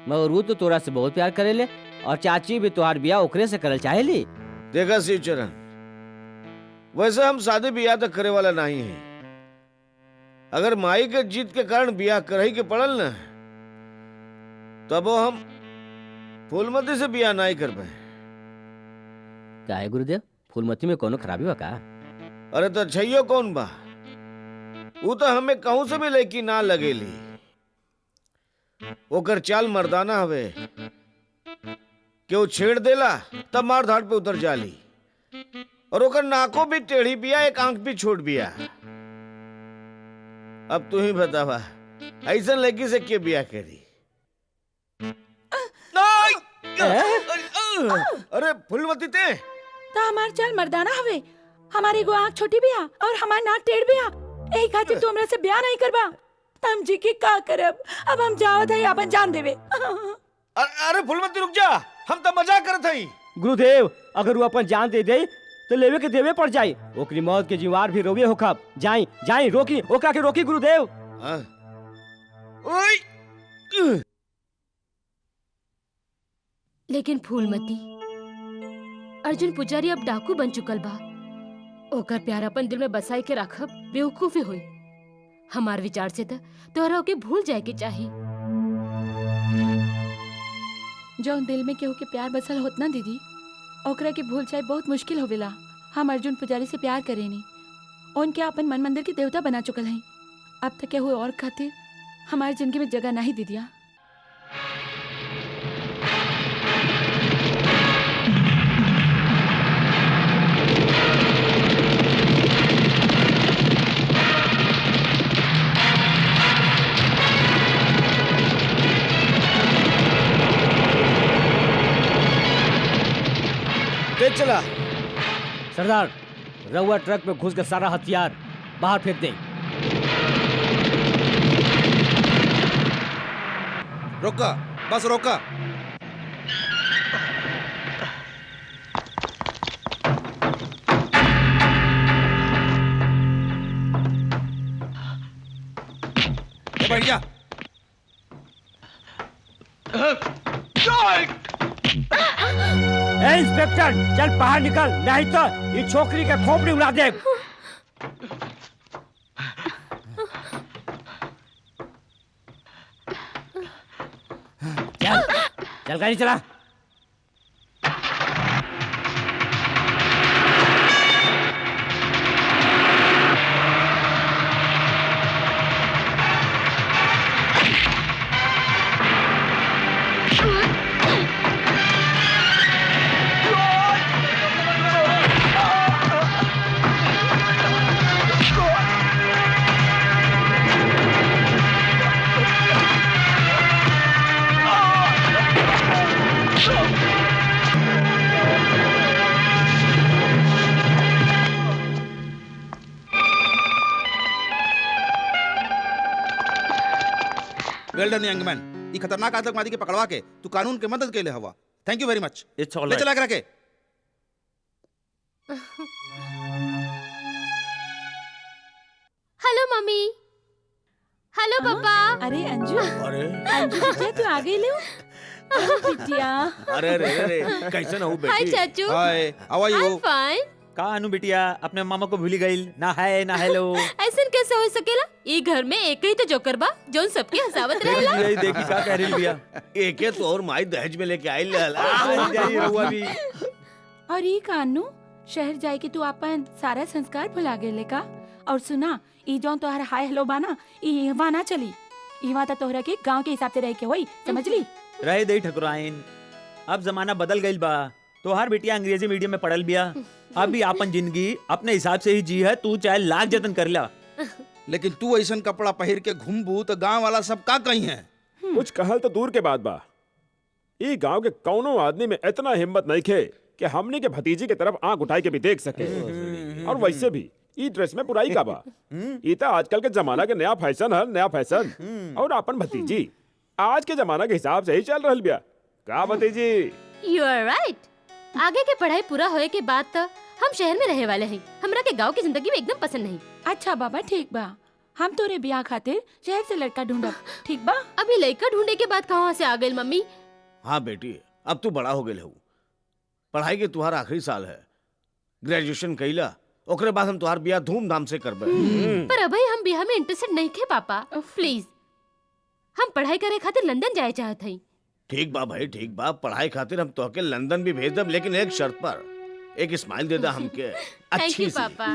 मगर वो तो तोरा से बहुत प्यार करेले और चाची भी तोहार बिया ओकरे से करल चाहेली। देखा शिवचरण, वैसे हम शादी ब्याह तो करे वाला नहीं है। अगर माई के जीत के कारण ब्याह करही के पड़ल न, तब हम फूलमती से ब्याह नहीं करबे। काहे गुरुदेव, फूलमती में कोनो खराबी बा का? अरे तो छैयो कौन बा? वो तो हमें कहूं से भी लड़की ना लगेली। ओकर चाल मर्दाना हवे कि वो छेड़ देला तब मार धाड़ पे उतर जाली, और ओकर नाको भी टेढ़ी बिया, एक आंख भी छोड़ बिया। अब तू ही बतावा, ऐसा लड़की से के बिया करी? अरे फूलमती ते ता हमार चाल मर्दाना हवे, हमारी एगो आँख छोटी बिया और हमार नाक टेढ़ बिया। एही खातिर तू हमरा से ब्याह नहीं करबा। हम जी के का करब? अब हम जावत हई अपन जान देवे। अरे फूलमती रुक जा, हम तो मजाक करत हई। गुरुदेव, अगर वो अपन जान दे दे तो लेवे के देवे पड़ जाई। ओकरी मौत के जिम्मेवार भी रोवे होखब। जाई जाई, रोकी ओकरा के रोकी गुरुदेव। ओए लेकिन फूलमती, अर्जुन पुजारी अब डाकू बन चुकल बा। ओकर प्यार अपन दिल में बसाई के रखब बेवकूफी हुई। हमार विचार से तोहरा ओके भूल जाए के चाही। जो दिल में केहू के प्यार बसल होत ना दीदी, ओकरा के भूल जाए बहुत मुश्किल होवेला। हम अर्जुन पुजारी से प्यार करेनी, उनके अपन मन मंदिर के देवता बना चुकल हैं। अब तक केहू और खातिर हमारी जिंदगी में जगह नहीं दीदिया। तेज चला। सरदार, रउआ ट्रक में घुस के सारा हथियार बाहर फेंक दे। रोका, बस रोका। बढ़िया। इंस्पेक्टर, चल बाहर निकल, नहीं तो ये छोकरी के खोपड़ी उड़ा दे। चल गाड़ी चला। वेल डन यंग मैन। ये खतरनाक आतंकवादी के पकड़वा के तू कानून के मदद के लिए हवा। थैंक यू वेरी मच। इट्स ऑल ले चला के रखे। Hello mummy. हेलो पापा। अरे अंजू, अरे अंजू बिटिया तू आ गई ले। अरे बिटिया, अरे अरे अरे कैसे ना हो हाय बेटी? चाचू। Hi, how are I you? Am fine. का अनु बिटिया अपने मामा को भूली गई ना है ना हेलो। ऐसन कैसे हो सकेला? ई घर में एक ही तो जोकर बा जोन सबके हंसावत रहेला। यही देखी का कह रही बिया। एके तो और माई दहेज में लेके आई लहला। आ जाई रहुआ भी। और ये कानू शहर जाए के तू अपन सारा संस्कार भुला गेले का? और सुना, ई जौन तोहर हाय हेलो बाना, ई इहवा ना चली। इहवा तो तोहरा के गांव के हिसाब से रह के होई, समझ ली? रहे दे ठकुराइन, अब जमाना बदल गई बा। तो हर बिटिया अंग्रेजी मीडियम में पढ़ल बिया। अब भी अपन जिंदगी अपने हिसाब से ही जी है। तू चाहे लाख जतन कर ला। लेकिन तू ऐसा कपड़ा पहन के घूमबू तो गांव वाला सब का कही है? कुछ कहल तो दूर के बात बा। ई गांव के कौनो आदमी में इतना हिम्मत नहीं खे कि हमनी के भतीजी की तरफ आंख उठाई के भी देख सके। और वैसे भी ई ड्रेस में बुराई का बा। ई तो आजकल के जमाना के नया फैशन है, नया फैशन। और अपन भतीजी आज के जमाना के हिसाब से ही चल रहल बिया। का भतीजी? You are right. आगे के पढ़ाई पूरा होए के बाद तो हम शहर में रहे वाले हैं। हमरा के गांव की जिंदगी में एकदम पसंद नहीं। अच्छा बाबा, ठीक बा। हम तोरे ब्याह खातिर शहर से लड़का ढूंढब, ठीक बा? अभी लड़का ढूंढे के बाद कहाँ से आ गई मम्मी? हाँ बेटी, अब तू बड़ा हो गए हो। पढ़ाई के तुम्हारा आखिरी साल है। ग्रेजुएशन कइला, ओकरे बाद हम तुम्हार बियाह धूमधाम से करबे। पर अभी हम बिहार में इंटरेस्टेड नहीं थे पापा। प्लीज, हम पढ़ाई करे खातिर लंदन जाए चाहत हई। ठीक बा भाई, ठीक बा। पढ़ाई खातिर हम तोहके लंदन भी भेज देब, लेकिन एक शर्त पर। एक स्माइल दे दा हमके थैंक अच्छी यू सी। पापा।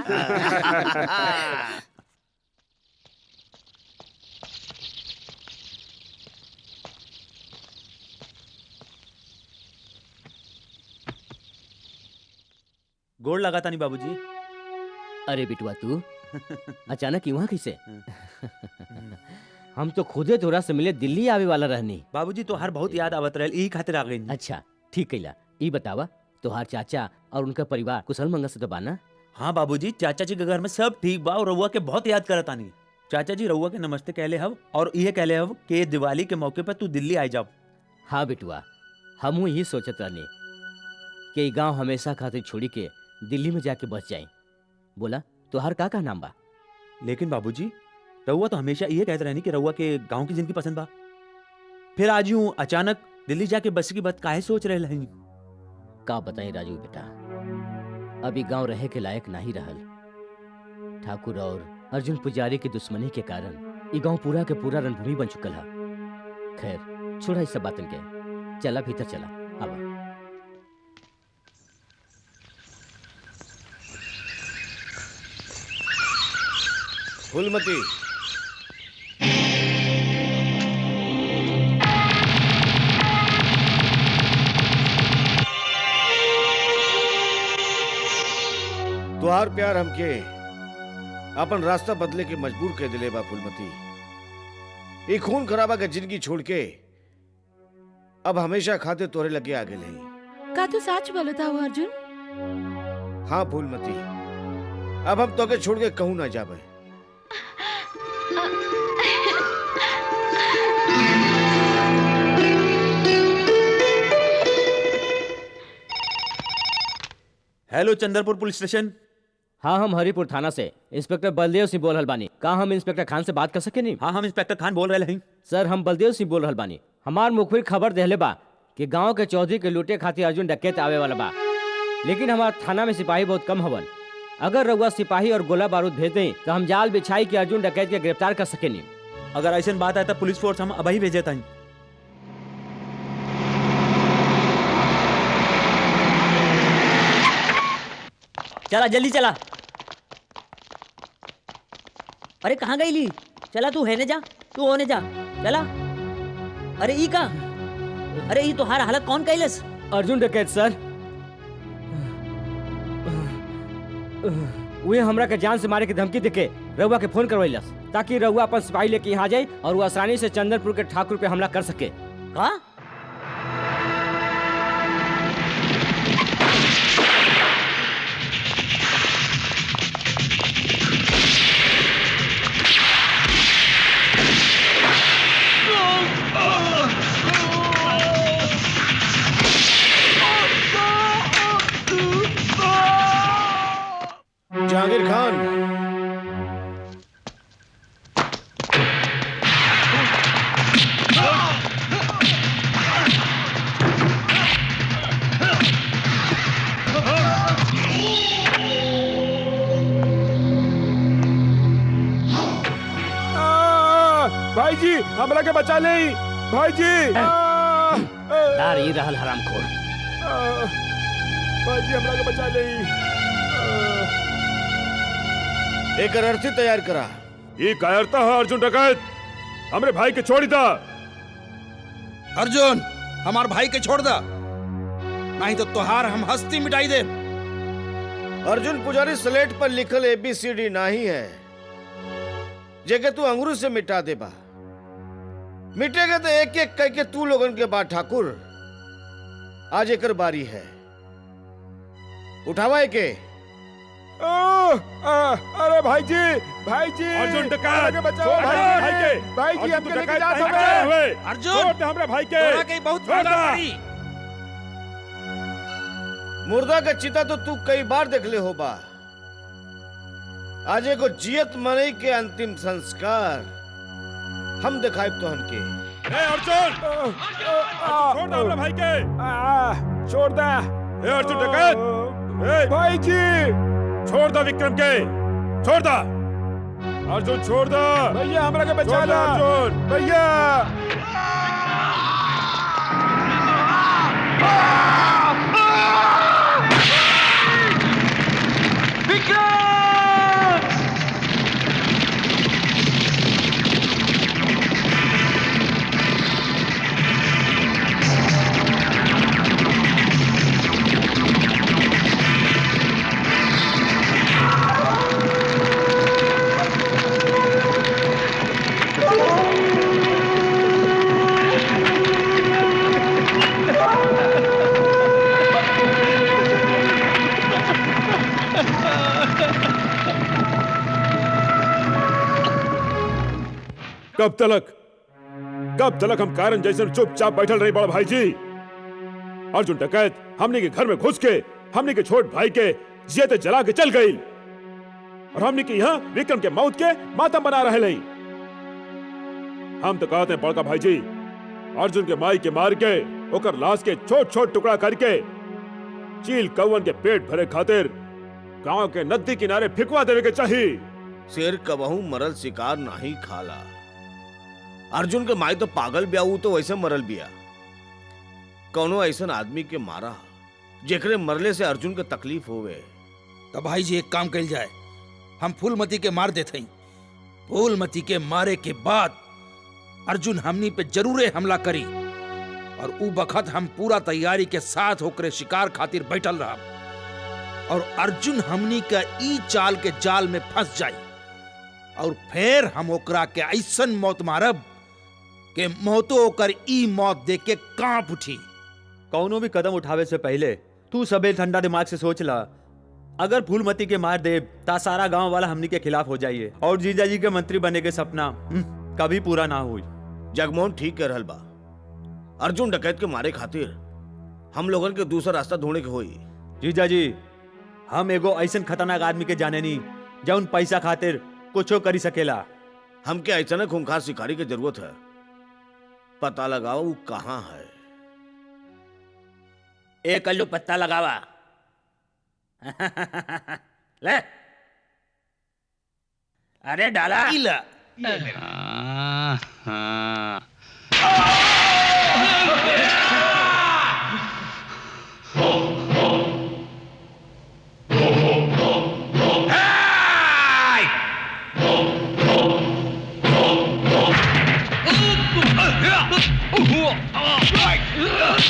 गोड़ लगाता नहीं बाबूजी। अरे बिटुआ तू अचानक यहाँ कैसे? हम तो खुदे तोरा से मिले दिल्ली आवे वाला रहनी। बाबूजी तो हर बहुत याद आवत रहे, यही खातिर आ गई। अच्छा ठीक कैला। ई बतावा, तोहार चाचा और उनका परिवार कुशल मंगल से तो बाना? हाँ बाबूजी, चाचा जी के घर में सब ठीक बा और रउआ के बहुत याद करत आनी। चाचा जी रउआ के नमस्ते कहले हव और ये कहले हव कि दिवाली के मौके पर तू दिल्ली आ जाओ। हाँ बिटुआ, हमहू यही सोचत रहनी कि ई गांव हमेशा खातिर छोड़ी के दिल्ली में जाके बस जाए। बोला तोहार का नाम बा? लेकिन बाबूजी रउआ तो हमेशा ये कहते रहनी कि रउआ के गांव की जिंदगी पसंद बा। फिर आज यूं अचानक दिल्ली जाके बस की बात काहे सोच रहे हैं? का बताई राजू बेटा, अभी गांव रहे के लायक नहीं रहल। ठाकुर और अर्जुन पुजारी की दुश्मनी के कारण ये गांव पूरा के पूरा रणभूमि बन चुकल है। खैर छोड़ा इस सब बातन के, चला भीतर चला। आवा। फूलमती, तुहार प्यार हमके अपन रास्ता बदले के मजबूर कर दिले बा फूलमती। ये खून खराबा के जिंदगी छोड़ के अब हमेशा खाते तोरे लगे आगे नहीं। का तू सच बोलता हो अर्जुन? हाँ फूलमती, अब हम तोके छोड़ के कहूं ना जाबे। Hello Chandrapur police station. हाँ, हम हरिपुर थाना से इंस्पेक्टर बलदेव सिंह बोल रहल बानी। का हम इंस्पेक्टर खान से बात कर सके नहीं? हाँ, हम इंस्पेक्टर खान बोल रहे हैं। सर, हम बलदेव सिंह बोल रहल बानी। हमार मुखबिर खबर देहले बा कि गांव के चौधरी के लूटे खातिर अर्जुन डकैत आवे वाला बा, लेकिन हमार थाना में सिपाही बहुत कम हवन। अगर रउआ सिपाही और गोला बारूद भेज दें तो हम जाल बिछाई के अर्जुन डकैत के गिरफ्तार कर सके नहीं। अगर ऐसा बात है तो पुलिस फोर्स हम अभी भेजे था। चला जल्दी चला। अरे कहाँ गई ली? चला तू हेने जा, तू होने जा, चला। अरे ई का? अरे ई तोहार हालत कौन कैलस? अर्जुन डकैत सर, वे हमरा के जान से मारे की धमकी देके रउआ के फोन करवैलस ताकि रउआ अपन सिपाही लेके यहाँ जाए और वो आसानी से चंदनपुर के ठाकुर पे हमला कर सके। का? जहांगीर खान, भाई जी हमरा के बचा ले भाई जी। दार ही रहल हरामखोर। भाई जी हमरा के बचा ले। एक अर्थी तैयार करा। ये कायरता है अर्जुन डकैत, हमरे भाई के छोड़ दा। अर्जुन हमार भाई के छोड़ दा, नहीं तो तोहार हम हस्ती मिटाई दे। अर्जुन पुजारी स्लेट पर लिखल ABCD नहीं है, जेके तू अंगूर से मिटा दे बा। मिटेगा तो एक एक कह के तू लोगन के बाद ठाकुर। आज एकर बारी है, उठावा के। अरे भाई जी अर्जुन डकैत बचाओ भाई जी हमके लेके जा हवे। अर्जुन छोड़ हमरे भाई के, तोरा के बहुत फायदा पड़ी। मुर्दा का चिता तो तू कई बार देख ले हो बा। आज एगो जियत मनई के अंतिम संस्कार हम दिखाई तो हमके। अर्जुन छोड़ दे हमरे भाई के, छोड़ दे। अर्जुन डकैत भाई जी छोड़ दो विक्रम के, छोड़ दो अर्जुन, छोड़ दो भैया, हमरा के बचा लो अर्जुन भैया। कब तलक हम कारण जैसे चुपचाप बैठल रही बड़ा भाई जी। अर्जुन डकैत हमने के घर में घुस के हमने के छोट भाई के जियते जला के चल गई और हमने के यहाँ विक्रम के मौत के मातम बना रहे नहीं। हम तो कहते हैं बड़का भाई जी, अर्जुन के माई के मार के ओकर लाश के छोट छोट टुकड़ा करके चील कौवन के पेट भरे खातिर गांव के नदी किनारे फिकवा देवे के चाहिए। शेर कबहू मरल शिकार नहीं खाला। अर्जुन के माई तो पागल बिया, तो वैसे मरल बिया। कौनो ऐसा आदमी के मारा जेकरे मरले से अर्जुन के तकलीफ होवे। तब भाई जी एक काम कल जाए, हम फूलमती के मार देते हैं। फूलमती के मारे के बाद अर्जुन हमनी पे जरूर हमला करी और उ बखत हम पूरा तैयारी के साथ होकर शिकार खातिर बैठल रहा और अर्जुन हमनी का ई चाल के जाल में फंस जाए और फिर हम ओकरा के ऐसन मौत मारब के मौतो ओकर ई मौत देख के कांप उठी। कौनो भी कदम उठावे से पहले तू सबे ठंडा दिमाग से सोच ला। अगर फूलमती के मार दे ता सारा गांव वाला हमनी के खिलाफ हो जाइए और जीजा जी के मंत्री बने के सपना कभी पूरा ना हुई। जगमोहन ठीक कह रहल बा। अर्जुन डकैत के मारे खातिर हम लोगन के दूसरा रास्ता ढूंढे के होई। जीजा जी, हम एगो ऐसन खतरनाक आदमी के जाने नी जौन पैसा खातिर कुछो करी सकेला। हमके ऐसा खूंखार शिकारी की जरूरत है। पता लगाओ वो कहाँ है। एक कल्लू पत्ता लगावा। ले, अरे डाला।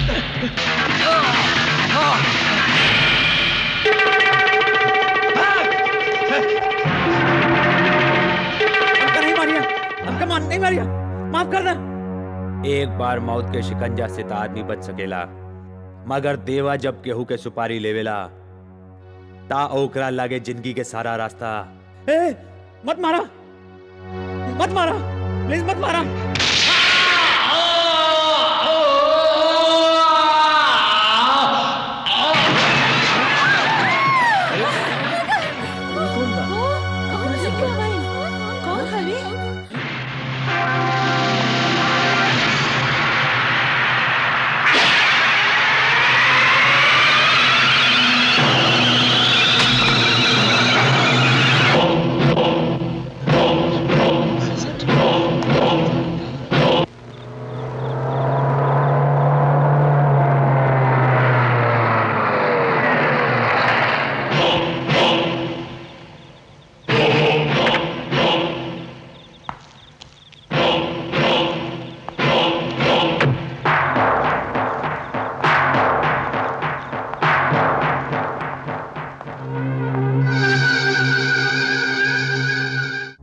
हमका नहीं मारिया, हमका मान नहीं मारिया, माफ कर दे। एक बार मौत के शिकंजा से तो आदमी बच सकेला, मगर देवा जब केहू के सुपारी लेवेला ता ओकरा लागे जिंदगी के सारा रास्ता। ए, मत मारा, मत मारा, प्लीज मत मारा। कौन हवे?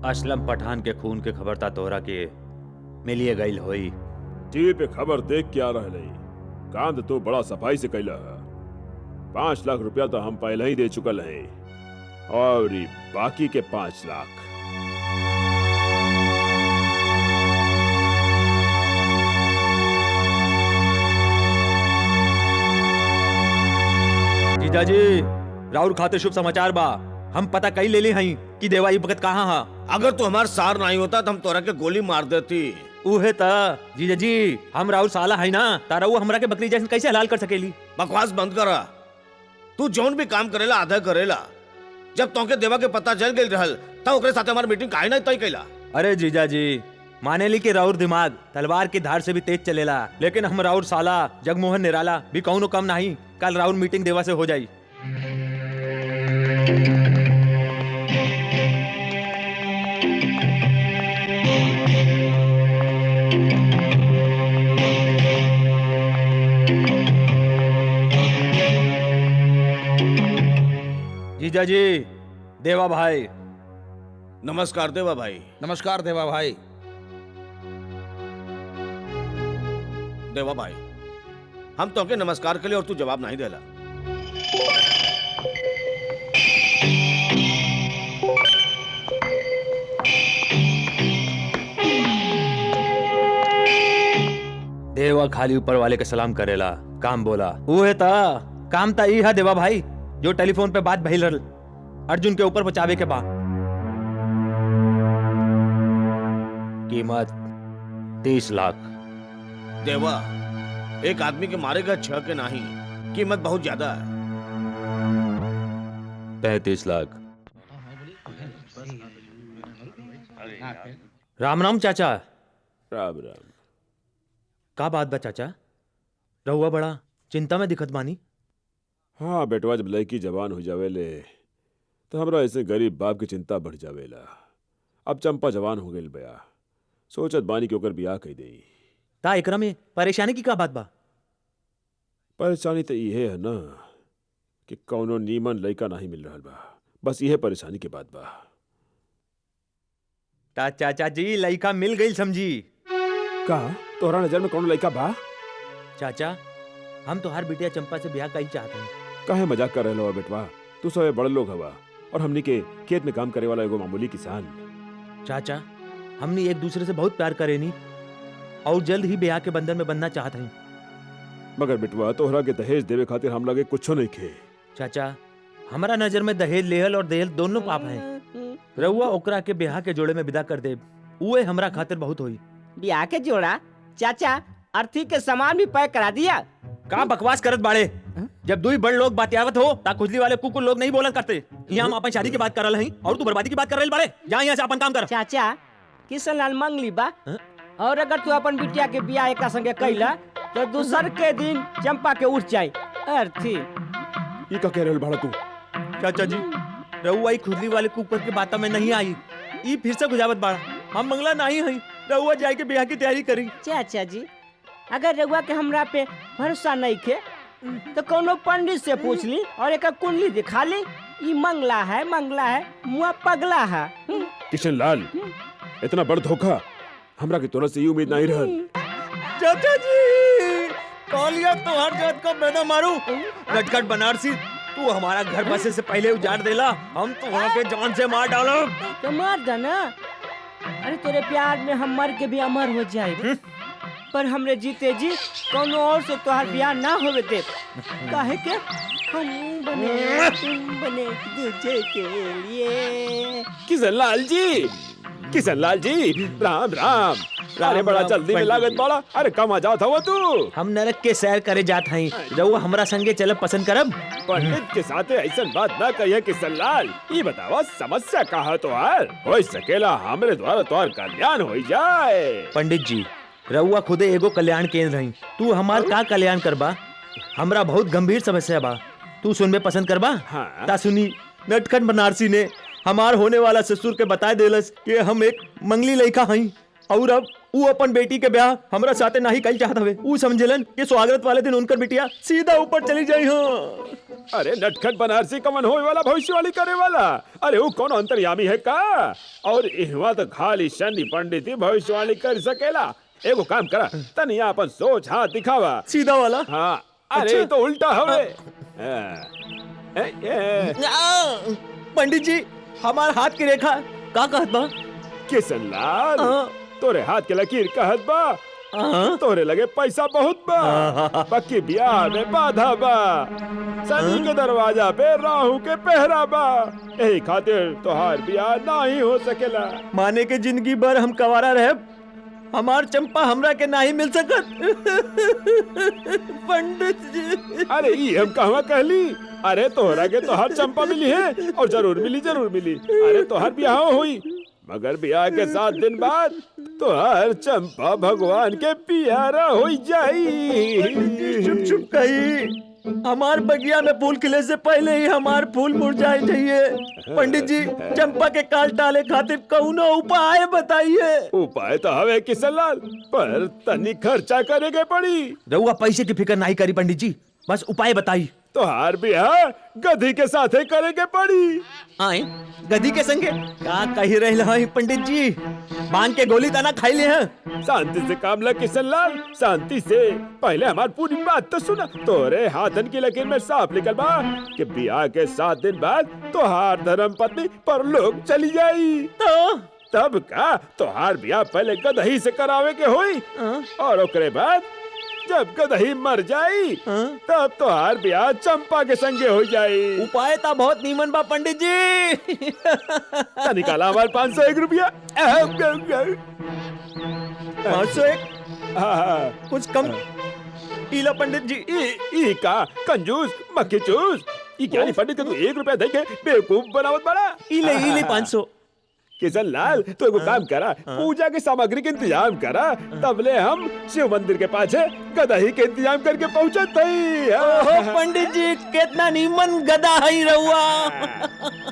असलम पठान के खून के खबर ता तोहरा के मिलिए गईल होई। टीवी पे खबर देख के आ रहे काम तो बड़ा सफाई से कैला। 5 लाख रुपया तो हम पहले ही दे चुकल हैं और ई बाकी के 5 लाख। जीजाजी राउर खाते शुभ समाचार बा, हम पता कई ले ली हई कि देवा ई वक्त कहाँ हा। अगर तू हमार सार नहीं होता तो हम तोरा के गोली मार देती। उहे ता जीजाजी हम राउर साला है ना, तारा वो हमरा के बकरी जैसे कैसे हलाल कर सकेली। बकवास बंद करा। तू जौन भी काम करेला आधा करेला। जब तोके देवा के पता चल गई रहल तब ओकरे साथे हमार मीटिंग काहे ना तय कैला। अरे जीजाजी माने ली कि राउर दिमाग तलवार की धार से भी तेज चलेला, लेकिन हम राउर साला जगमोहन निराला भी कौनो कम नहीं। कल राउर मीटिंग देवा से हो जाई। जीजाजी देवा भाई। नमस्कार देवा भाई। नमस्कार देवा भाई। देवा भाई हम तोके नमस्कार के लिए और तू जवाब नहीं देला। देवा खाली ऊपर वाले के सलाम करेला, काम बोला उहे ता काम ता ई है देवा भाई जो टेलीफोन पे बात भइल रहल अर्जुन के ऊपर पहुंचावे के बा। कीमत 30 लाख। देवा एक आदमी के मारेगा 6 के नहीं, कीमत बहुत ज्यादा है। 35 लाख। राम राम चाचा। राम राम। का बात बा चाचा, रहुआ बड़ा चिंता में दिखत बानी। हाँ बेटवा जब लड़की जवान हो जावेले तो हमरा ऐसे गरीब बाप की चिंता बढ़ जावेला। अब चंपा जवान हो गई बया, सोचत बानी के ओकर बियाह कई देई। ता एकरा में परेशानी की का बात बा? परेशानी तो इहे है ना कि कौनो नीमन लड़का नहीं मिल रहा बा, बस इहे परेशानी के बात बा। ता चाचा जी लड़का मिल गई समझी। का तोहरा नजर में कौन लड़का बा? चाचा हम तो हर बिटिया चंपा से ब्याह कई चाहते हैं। काहे मजाक कर रहे हो बेटवा, तू सब बड़ लोग हवा और हमनी के खेत में काम करे वाला एगो मामूली किसान। चाचा हमने एक दूसरे से बहुत प्यार करेनी और जल्द ही ब्याह के बंधन में बनना चाहते हैं। मगर बेटवा तोहरा के दहेज देवे खातिर हम लगे कुछो नहीं खे। चाचा हमारा नजर में दहेज लेहल और दहेज दोनों पाप हैं। रहुआ ओकरा के ब्याह के जोड़े में विदा कर दे, उहे हमरा खातिर बहुत होई। ब्याह के जोड़ा चाचा अर्थी के सामान भी पैक करा दिया। का बकवास करत बाड़े, जब दुई बड़ लोग बातियावत हो ता खुजली वाले कुकुर लोग नहीं बोलन करते। यहाँ हम अपन शादी की बात कर रहे हैं और तू बर्बादी की बात कर रहे बाड़े। जा यहाँ से अपन काम कर। चाचा किशन लाल मंगली बा, और अगर तू अपन बिटिया के ब्याह एक संगे कैला तो दूसर के दिन चंपा के उठ जाए अर्थी। ये का कह रहे बाड़ा तू? चाचा जी रहुआ ई खुजली वाले कुकुर की बात में नहीं आई, ई फिर से गुजावत बाड़ा। हम मंगला नहीं है, रहुआ जाए के ब्याह की तैयारी करी। चाचा जी अगर रउआ के हमरा पे भरोसा नहीं खे तो कोनो पंडित से पूछ ली और एक कुंडली दिखा ली। ई मंगला है मुआ पगला है। किशन लाल, इतना बड़ धोखा हमरा की तोरा से ये उम्मीद नहीं रहल। चाचा जी कालिया तो हर जात को बेदा मारू। नटखट बनारसी, तू हमारा घर बसे से पहले उजाड़ देला, हम तो वहाँ के जान से मार डालो। तो मार देना। अरे तोरे प्यार में हम मर के भी अमर हो जाए, पर हमरे जीते जी कोनो और से तोहार ब्याह ना होवे दे। काहे के हम बने तुम बने एक दूजे के लिए। किशन लाल जी, राम राम। अरे बड़ा जल्दी में लागत बड़ा। अरे कहाँ जात हवा तू? हम नरक के सैर करे जात हई, रउआ हमरा संगे चलब पसंद करब? पंडित के साथे ऐसा बात ना कहिए किशन लाल। ये बतावा समस्या कहा तो हो सकेला हमरे द्वारा तोहर कल्याण हो जाए। पंडित जी रउआ खुदे एगो कल्याण केंद्र हई, तू हमार का कल्याण करबा? हमरा बहुत गंभीर समस्या बा, तू सुनबे पसंद करबा? हाँ। ता सुनी, नटखट बनारसी ने हमार होने वाला ससुर के बता देलस कि हम एक मंगली लड़का हई और अब वो अपन बेटी के ब्याह हमरा साथे नहीं कल चाहत हवे। वो समझलन कि स्वागत वाले दिन उनकर बिटिया सीधा ऊपर चली जाई। हाँ अरे नटखट बनारसी कमन होए वाला भविष्यवाणी करे वाला। अरे वो कौन अंतर्यामी है का? और इहवा तो खाली शनि पंडित ही भविष्यवाणी कर सकेला। एगो काम करा, तनिया अपन सोच हाथ दिखावा। सीधा वाला? हाँ। अरे तो उल्टा हवे। पंडित जी हमार हाथ की रेखा का कहत बा? किशन लाल, तोरे हाथ के लकीर कहत बा तोरे लगे पैसा बहुत बा, पक्की ब्याह में बाधा बा, शनि के दरवाजा पे राहु के पहरा बा, यही खातिर तोहार ब्याह नहीं हो सकेला। माने के जिंदगी भर हम कवारा रहे, हमार चंपा हमरा के नहीं मिल सकत। पंडित जी अरे ये हम कहवा कहली? अरे तोहरा के तोहार चंपा मिली है और जरूर मिली। अरे तोहार ब्याह हुई, मगर ब्याह के 7 दिन बाद तोहार चंपा भगवान के प्यारा हो जाई। चुप कही, हमार बगिया में फूल खिले से पहले ही हमार फूल मुरझाए चाहिए। पंडित जी चंपा के काल टाले खातिर कौनो उपाय बताइए। उपाय तो हवे किशन लाल, पर तनी खर्चा करे के पड़ी। रउआ पैसे की फिक्र नहीं करी पंडित जी, बस उपाय बताई। तोहार ब्याह गधी के साथे करे के पड़ी। आए गधी के संगे का कही रहे हैं पंडित जी? बांध के गोली ताना खाई ले हैं। शांति से काम ला किशन लाल, शांति से। पहले हमारी पूरी बात तो सुना। तोरे हाथन की लकीर में साफ लिखल बा कि ब्याह के 7 दिन बाद तोहार धर्म पत्नी परलोक चली जाई। तो तब का तोहार ब्याह पहले गदही से करावे के होई, और ओकरे बाद जब गदही मर जाई तब तोहार ब्याह चंपा के संगे हो जाई। उपाय तो बहुत नीमन बा पंडित जी। निकाला हमारे 501 रुपया। 501? कुछ कम इला पंडित जी। ई का कंजूस मक्खी चूस। ई ज्ञानी पंडित के तू 1 रुपया दे के बेवकूफ बनावत बड़ा। इले 500। किशन लाल तो एगो काम करा, पूजा की सामग्री के इंतजाम करा, तबले हम शिव मंदिर के पाछे गदही के इंतजाम करके पहुंचत हई। ओहो पंडित जी कितना नीमन गदा हई रहुआ।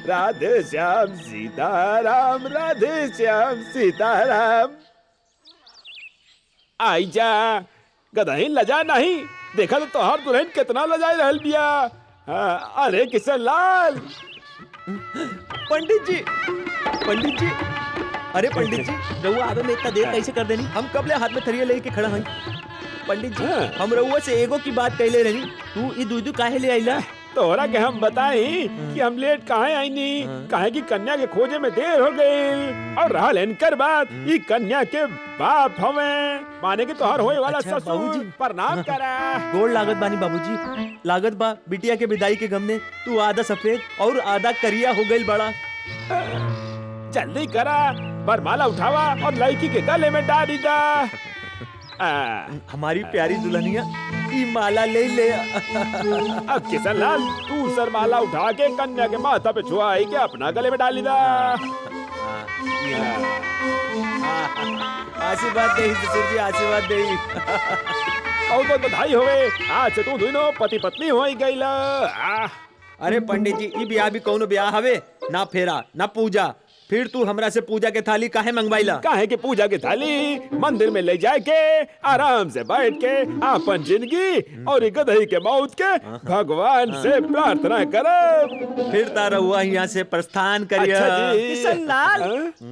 राधे श्याम सीताराम, राधे श्याम सीताराम। आई जा, गदही लजा नहीं। देखा तो तोहार दुल्हन कितना लजाई रहल बिया। अरे किशन लाल। पंडित जी अरे पंडित जी रउआ आवे में इतना देर कैसे कर देनी? हम कब ले हाथ में थरिया लेके खड़ा हई। पंडित जी हम रउआ से एगो की बात कहले रही, तू ई दूध काहे ले आइला? तोहरा के हम बताई कि हम लेट काहे आईनी, काहे की कन्या के खोजे में देर हो गई। और रहा इनकर बात, ई कन्या के बाप हवे, माने कि तोहर होए वाला अच्छा, ससुर। बाबूजी। प्रणाम करा। गोड़ लागत बानी बाबूजी। लागत बा बिटिया के विदाई के गम ने तू आधा सफेद और आधा करिया हो गई बड़ा। जल्दी करा, बरमाला उठावा और लड़की के गले में डाली दा। हमारी प्यारी दुल्हनिया ई माला ले ले। अब किशन लाल तू सरमाला उठा के कन्या के माथा पे छुआई के अपना गले में डाली दा। आशीर्वाद दे ससुर जी, आशीर्वाद दे। और तो बधाई होवे, आज से तू दोनों पति पत्नी हो गई ला। अरे पंडित जी ई ब्याह भी कौनो ब्याह हवे ना, फेरा ना पूजा, फिर तू हमरा से पूजा के थाली काहे मंगवाइला? काहे के पूजा की थाली मंदिर में ले जाए के आराम से बैठ के अपन जिंदगी और ई गदही के मौत के भगवान से प्रार्थना करब। फिर तारा हुआ यहाँ से प्रस्थान करिया। अच्छा जी। किशन लाल,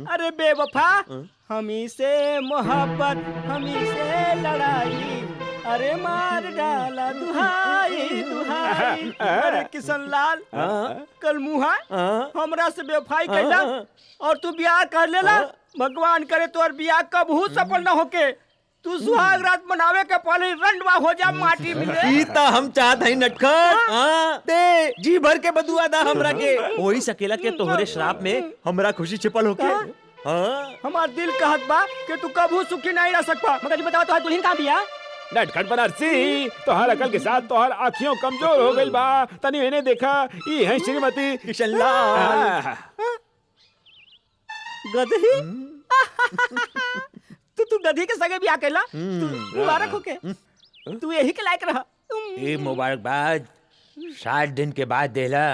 अरे बेवफा, हमी से मोहब्बत, हमी से लड़ाई, अरे मार डाला दुहाई दुहाई। अरे किशन लाल, कल मुहा हमरा से बेवफाई कैला और तू ब्याह कर लेला। भगवान करे तोर ब्याह कबहू सफल न होके तू सुहाग रात मनावे के पहले रंडवा हो जा माटी में। ई ता हम चाहत हई नटखट। दे जी भर के बदुआ दा हमरा के। ओही सकेला के तोहरे श्राप में हमरा खुशी छिपल होके। हमार दिल कहत बा कि तू कबहू सुखी नहीं रह सकबा। मगर जी बताओ, तोहार दुल्हन कहाँ बिया? नटखट बनारसी, तोहार अकल के साथ तोहार आँखियों कमजोर हो गई बा। तनी इन्हें देखा, ई है श्रीमती किशन लाल। गदही तू गधी के संगे ब्याह कैला? मुबारक होके, तू यही के लायक रहा। ये मुबारकबाद 7 दिन के बाद देला,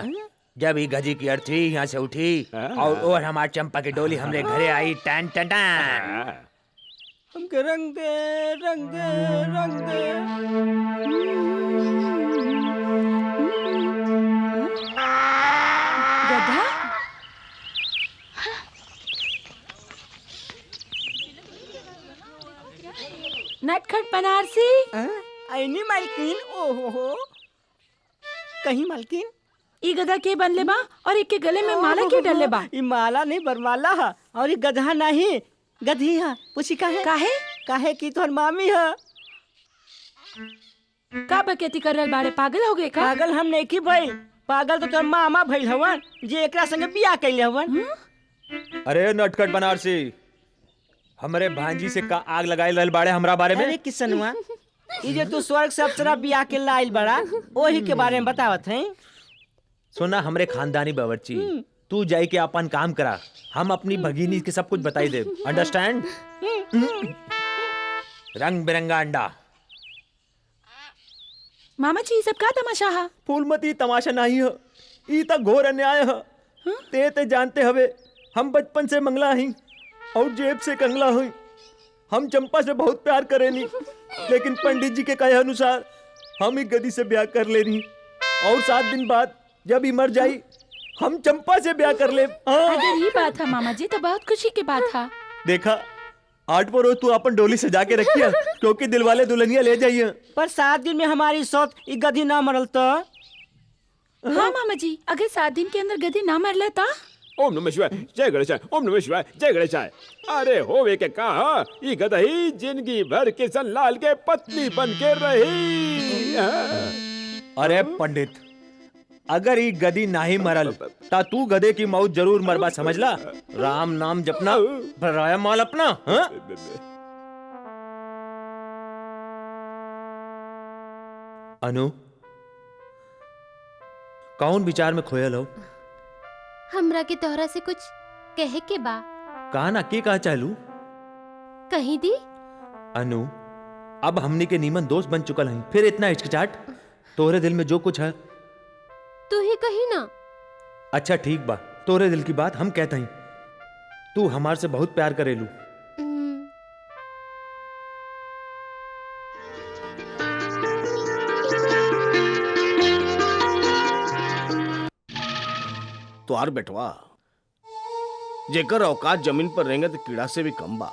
जब ये गधी की अर्थी यहाँ से उठी और हमार चंपा की डोली हमरे घरे आई। टन टन टन। हमके रंग दे, रंग दे, रंग दे। गधा? नटखट बनारसी। आईनी मालकिन, ओहो हो। कहीं मालकिन, ई गधा के बनले बा और एक के गले में माला क्यों डलले बा? ई माला नहीं बरमाला है और ई गधा नहीं गधी है। पूछी काहे? काहे? काहे की तोहर मामी है। का बकेती कर रहल बाड़े? पागल हो गए का? पागल हम नहीं की भइल, पागल तो तोहर मामा भइल हवन जे एकरा संगे बियाह कैले हवन। अरे नटखट बनारसी, हमरे भांजी से का आग लगाए रहल बाड़े हमरा बारे में? अरे किसनवा, ई जे तू स्वर्ग से अप्सरा बियाह के लाइल बड़ा, ओही के बारे में बतावत हैं। सुना हमरे खानदानी बावर्ची, तू जाई के अपन काम करा, हम अपनी भगिनी के सब कुछ बताई दे। अंडरस्टैंड? रंग बिरंगा अंडा। मामा जी, ये सब का तमाशा है? फूलमती तमाशा नहीं है, ई ता घोर अन्याय है। ते जानते हवे हम बचपन से मंगला हई और जेब से कंगला हुई। हम चंपा से बहुत प्यार करेनी, लेकिन पंडित जी के कहे अनुसार हम ही गदी से ब्याह कर लेनी और 7 दिन बाद जब ही मर जाई हम चंपा से ब्याह कर ले। अगर ये बात है मामा जी, तो बहुत खुशी की बात है। देखा, 8 पर रोज तू अपन डोली सजा के रखिया, क्योंकि दिलवाले दुल्हनिया ले जाइए। पर 7 दिन में हमारी सौत ई गधी ना मरल तो? हाँ मामा जी, अगर 7 दिन के अंदर गधी ना मर लेता? ओम नमः शिवाय, जय गणेशाय। ओम नमः शिवाय, जय गणेशाय। अरे होवे के कहा, ई गदही जिंदगी भर किशन लाल के पत्नी बन के रही। अरे पंडित, अगर ई गदी नहीं मरल ता तू गधे की मौत जरूर मरबा, समझला? राम नाम जपना, भराया माल अपना। अनु, कौन विचार में खोयल हो? हमरा के तोहरा से कुछ कहे के बा। कहा ना, के कहा चालू? कहीं दी? अनु, अब हमनी के नीमन दोस्त बन चुकल हैं, फिर इतना हिचकिचाहट? तोहरे दिल में जो कुछ है तू ही कही ना। अच्छा ठीक बा, तोरे दिल की बात हम कहते हैं। तू हमार से बहुत प्यार करेलू। तो आर बेटवा, जेकर औकात जमीन पर रहेंगे तो कीड़ा से भी कम बा।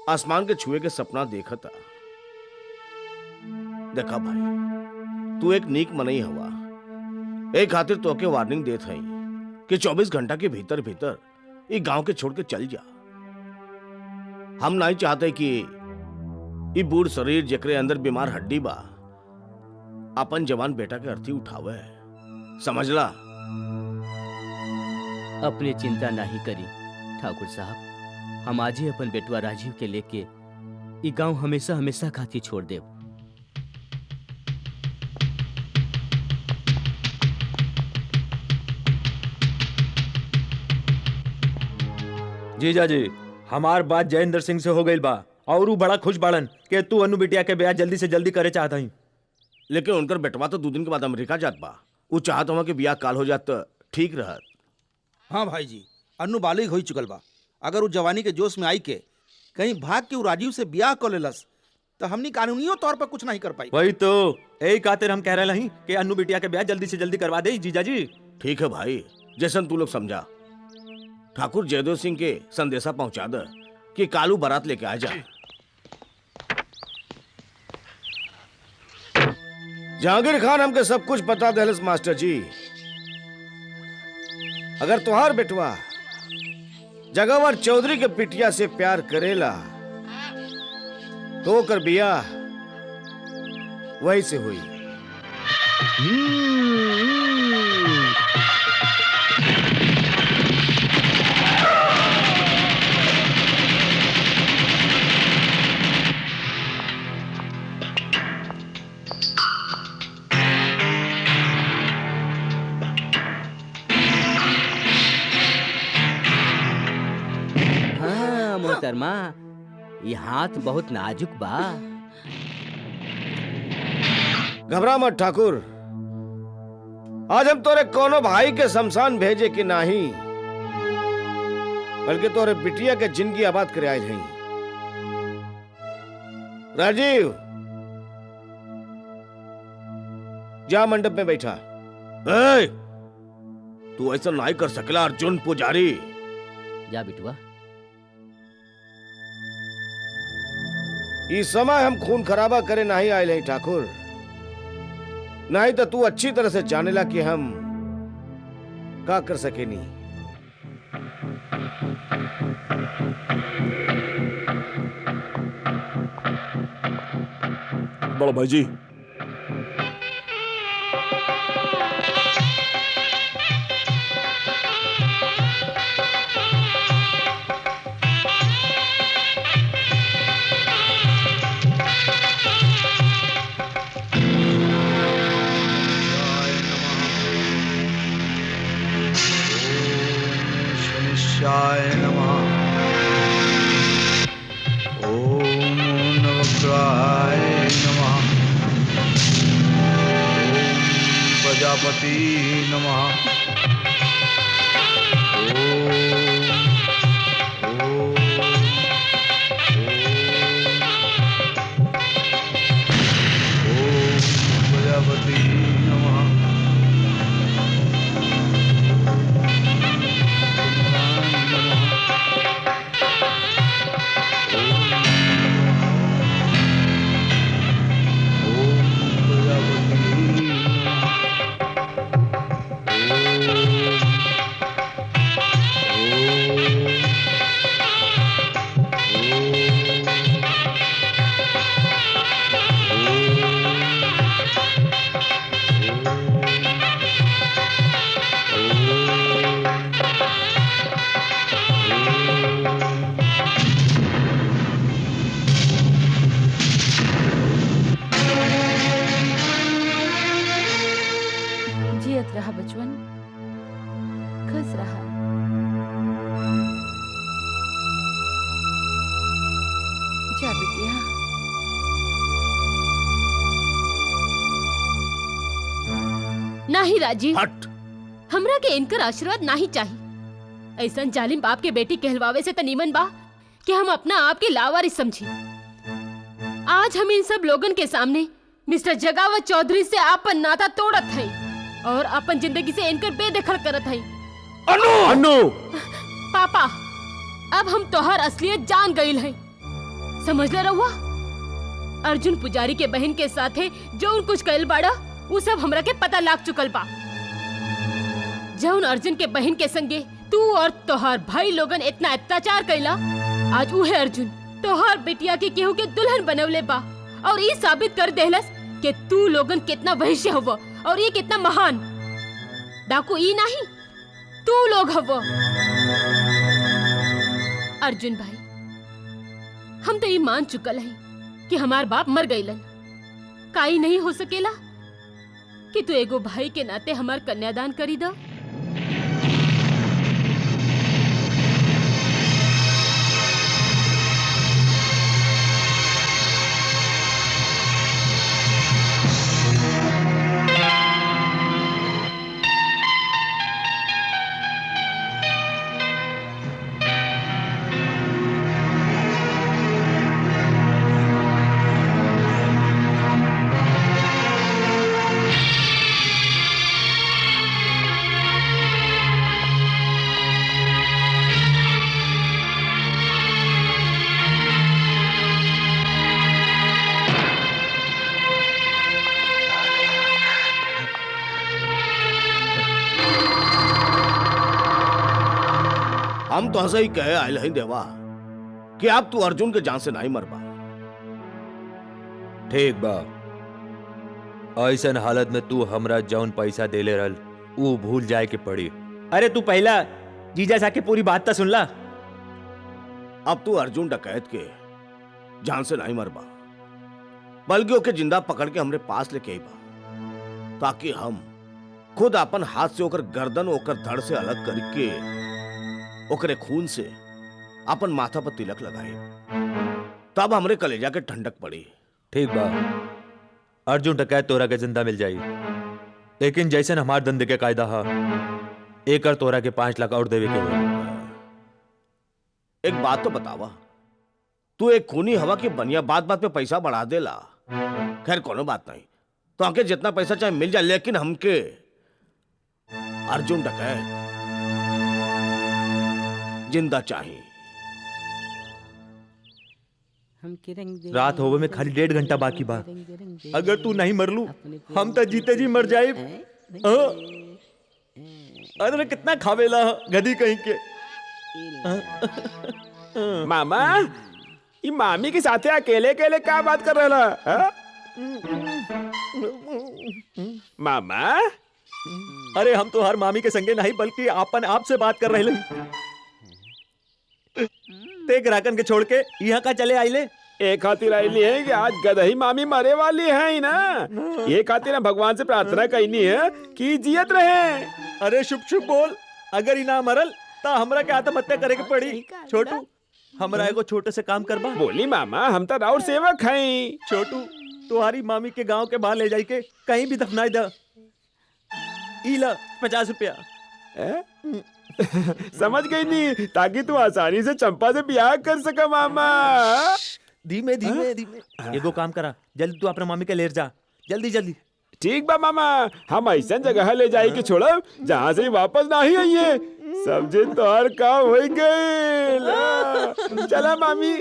आसमान के छुए के सपना देखा था। देखा भाई, तू एक नीक मनई हवा, एक खातिर तो के वार्निंग देत हई कि 24 घंटा के भीतर भीतर ये गांव के छोड़ के चल जा। हम नहीं चाहते कि ये बूढ़ शरीर जेकरे अंदर बीमार हड्डी बा अपन जवान बेटा के अर्थी उठावे, समझला? अपने चिंता नहीं करी ठाकुर साहब, हम आज ही अपन बेटवा राजीव के लेके ई गांव हमेशा हमेशा खातिर छोड़ देव। जीजा जी, हमार बात जयेंद्र सिंह से हो गई बा और वो बड़ा खुश बाड़न कि तू अनु बिटिया के ब्याह जल्दी से जल्दी करे चाहता ही। लेकिन उनकर बेटवा तो 2 दिन के बाद अमेरिका जात बा। वो चाहत हवा कि ब्याह काल हो जात तो ठीक रहत। हाँ भाई जी, अन्नू बालिग हो चुकल बा। अगर वो जवानी के जोश में आई के कहीं भाग के वो राजीव से ब्याह कर लेलस तो हमनी कानूनियों तौर पर कुछ नहीं कर पाई। वही तो यही खातिर हम कह रहे हैं कि अन्नू बिटिया के ब्याह जल्दी से जल्दी करवा दे जीजा जी। ठीक है भाई, जैसन तू लोग समझा। ठाकुर जयदेव सिंह के संदेशा पहुंचा दे कि कालू बारात लेके आ जा। जहांगीर खान हमके सब कुछ बता देलस मास्टर जी। अगर तुहार बेटवा जगावर चौधरी के पिटिया से प्यार करेला तो कर बियाह वही से हुई। हाँ मोहतरमा, ये हाथ बहुत नाजुक बा। घबरा मत ठाकुर, आज हम तोरे कोनो भाई के शमशान भेजे कि नहीं, बल्कि तोरे बिटिया के जिंदगी आबाद करे आए हैं। राजीव, जा मंडप में बैठा। ए, तू ऐसा नहीं कर सकला अर्जुन पुजारी। जा बिटुआ। इस समय हम खून खराबा करे नहीं आए हैं ठाकुर, नहीं तो तू अच्छी तरह से जानेला कि हम का कर सके नहीं। बड़ा भाई जी, शनिश्चाय नमः। ओम नवग्रहाय नमः। ओम प्रजापति नमः। ओम प्रजापति नमः। जियत रहा बचवन, खुश रहा। जा बिटिया। नहीं राजीव, हट। हमरा के इनकर आशीर्वाद नहीं चाहिए। ऐसा जालिम बाप के बेटी कहलवावे से तनीमन बा कि हम अपना आप के लावारिस समझी। आज हम इन सब लोगन के सामने मिस्टर जगावत चौधरी से आपन नाता तोड़त हैं और अपन जिंदगी से इनकर बेदखल करत हैं। अनु! अनु! पापा, अब हम तोहर असलियत जान गईल हैं। समझ ले रहुआ, अर्जुन पुजारी के बहन के साथे जो कुछ कइल बाड़ा वो सब हमरा के पता लाग चुकल बा। जौन अर्जुन के बहन के संगे तू और तोहार भाई लोगन इतना अत्याचार कैला, आज उहे अर्जुन तोहार बिटिया के केहू के दुल्हन बनवले बा और ये साबित कर देहलस कि तू लोगन कितना वैश्य हव और ये कितना महान। डाकू ई नहीं, तू लोग हव। अर्जुन भाई, हम तो ये मान चुकल हैं कि हमार बाप मर गईलन। काई नहीं हो सकेला कि तू एगो भाई के नाते हमार कन्यादान करी दा। हम तो ऐसा ही कहे आयल ही देवा कि अब तू अर्जुन के जान से नहीं मरबा। ठीक बा, ऐसन हालत में तू हमरा जौन पैसा देले रहल वो भूल जाए के पड़ी। अरे तू पहला जीजा सा के पूरी बात तो सुन ला। अब तू अर्जुन डकैत के जान से नहीं मरबा, बल्कि ओके जिंदा पकड़ के हमरे पास लेके आईबा, ताकि हम खुद अपन हाथ से ओकर गर्दन ओकर धड़ से अलग करके ओकरे खून से अपन माथा पर तिलक लगाए, तब हमरे कलेजा के ठंडक पड़ी। ठीक बा, अर्जुन डकैत तोरा के जिंदा मिल जाई, लेकिन जैसन हमार धंधे के कायदा हा एकर तोरा के 5 लाख और देवे के होई। एक बात तो बतावा, तू एक खूनी हवा की बनिया बात बात पे पैसा बढ़ा देला। खैर कोनो बात नहीं, तो हमके जितना पैसा चाहे मिल जाए, लेकिन हमके अर्जुन डकैत जिंदा चाहिए। रात होवे में खाली 1.5 घंटा बाकी बा। अगर तू नहीं मरलू हम तो जीते जी मर जाए। अरे कितना खावेला गधी कहीं के। मामा ये मामी के साथे अकेले अकेले क्या बात कर रहा है? मामा अरे हम तो हर मामी के संगे नहीं बल्कि आपन आप से बात कर रहे ते ग्राहकन के छोड़ के यहाँ का चले आइले। एक खातिर आईली है कि आज गदही मामी मरे वाली है ही ना, ये खातिर भगवान से प्रार्थना करनी है कि जियत रहे। अरे शुभ शुभ बोल, अगर ही ना मरल तो हमरा के आत्महत्या करे के पड़ी। छोटू हमरा एगो छोटे से काम करबा। बोली मामा हम तो राउर सेवक हैं। छोटू तुम्हारी मामी के गांव के बाहर ले जाई के कहीं भी दफनाई दा। इला 50 रुपया। समझ गई नहीं, ताकि तू आसानी से चंपा से ब्याह कर सका मामा। धीमे धीमे धीमे एगो काम करा, जल्दी तू अपने मामी के ले जा, जल्दी जल्दी। ठीक बा मामा, हम ऐसा जगह ले जाए कि छोड़ो जहाँ से वापस ना ही आइए। समझे तोहर काम हो गए। चला मामी।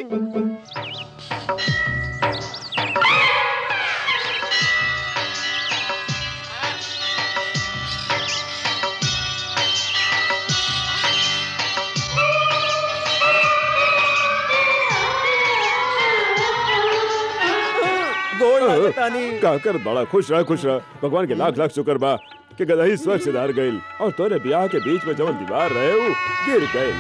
कहकर बड़ा खुश रहा। भगवान के लाख लाख शुक्र बा कि गदही स्वर्ग से दार गइल और तोरे ब्याह के बीच में जवन दीवार रहे वो गिर गइल।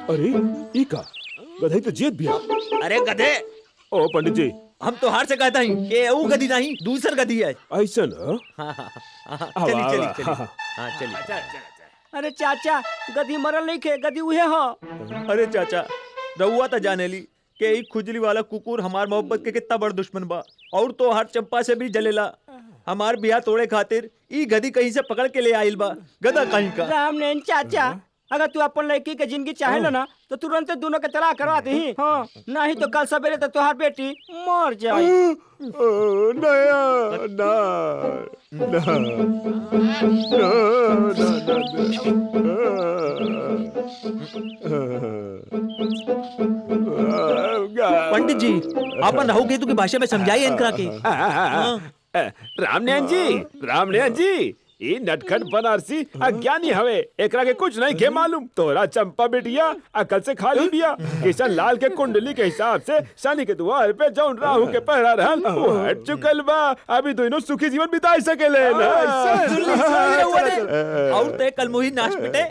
अरे ई का गदही तो जीत भी। अरे गधे, ओ पंडित जी हम तो हार से कहता ही कि वो गधी नहीं दूसर गधी है। ऐसा ना? चलिए हाँ चलिए। अरे चाचा गधी मरल नहीं खे, गधी उहे हो। अरे चाचा रउआ तो जाने ली कि ई खुजली वाला कुकुर हमार मोहब्बत के कितना बड़ दुश्मन बा, और तो हर चंपा से भी जलेला। हमार बियाह तोड़े खातिर ई गधी कहीं से पकड़ के ले आइल बा, गधा कहीं का। राम ने चाचा अगर तू अपन लड़की के जिंदगी चाहे लो ना तो तुरंत दोनों के तलाक करवा दे। हाँ नहीं तो कल सवेरे तो तुम्हार बेटी मर जाए। पंडित जी अपन रहोगे तो की भाषा में समझाइए इनकरा के। रामनयन जी ये नटखट बनारसी अज्ञानी हवे, एकरा के कुछ नहीं के मालूम। तोरा चंपा बेटिया अकल से खाली बिया। किशन लाल के कुंडली के हिसाब से शनि के द्वार पे जौन राहु के पहरा रहल वो हट चुकल बा। अभी दोनों सुखी जीवन बिता सकेले ना। और ते कल मुही नाच पिटे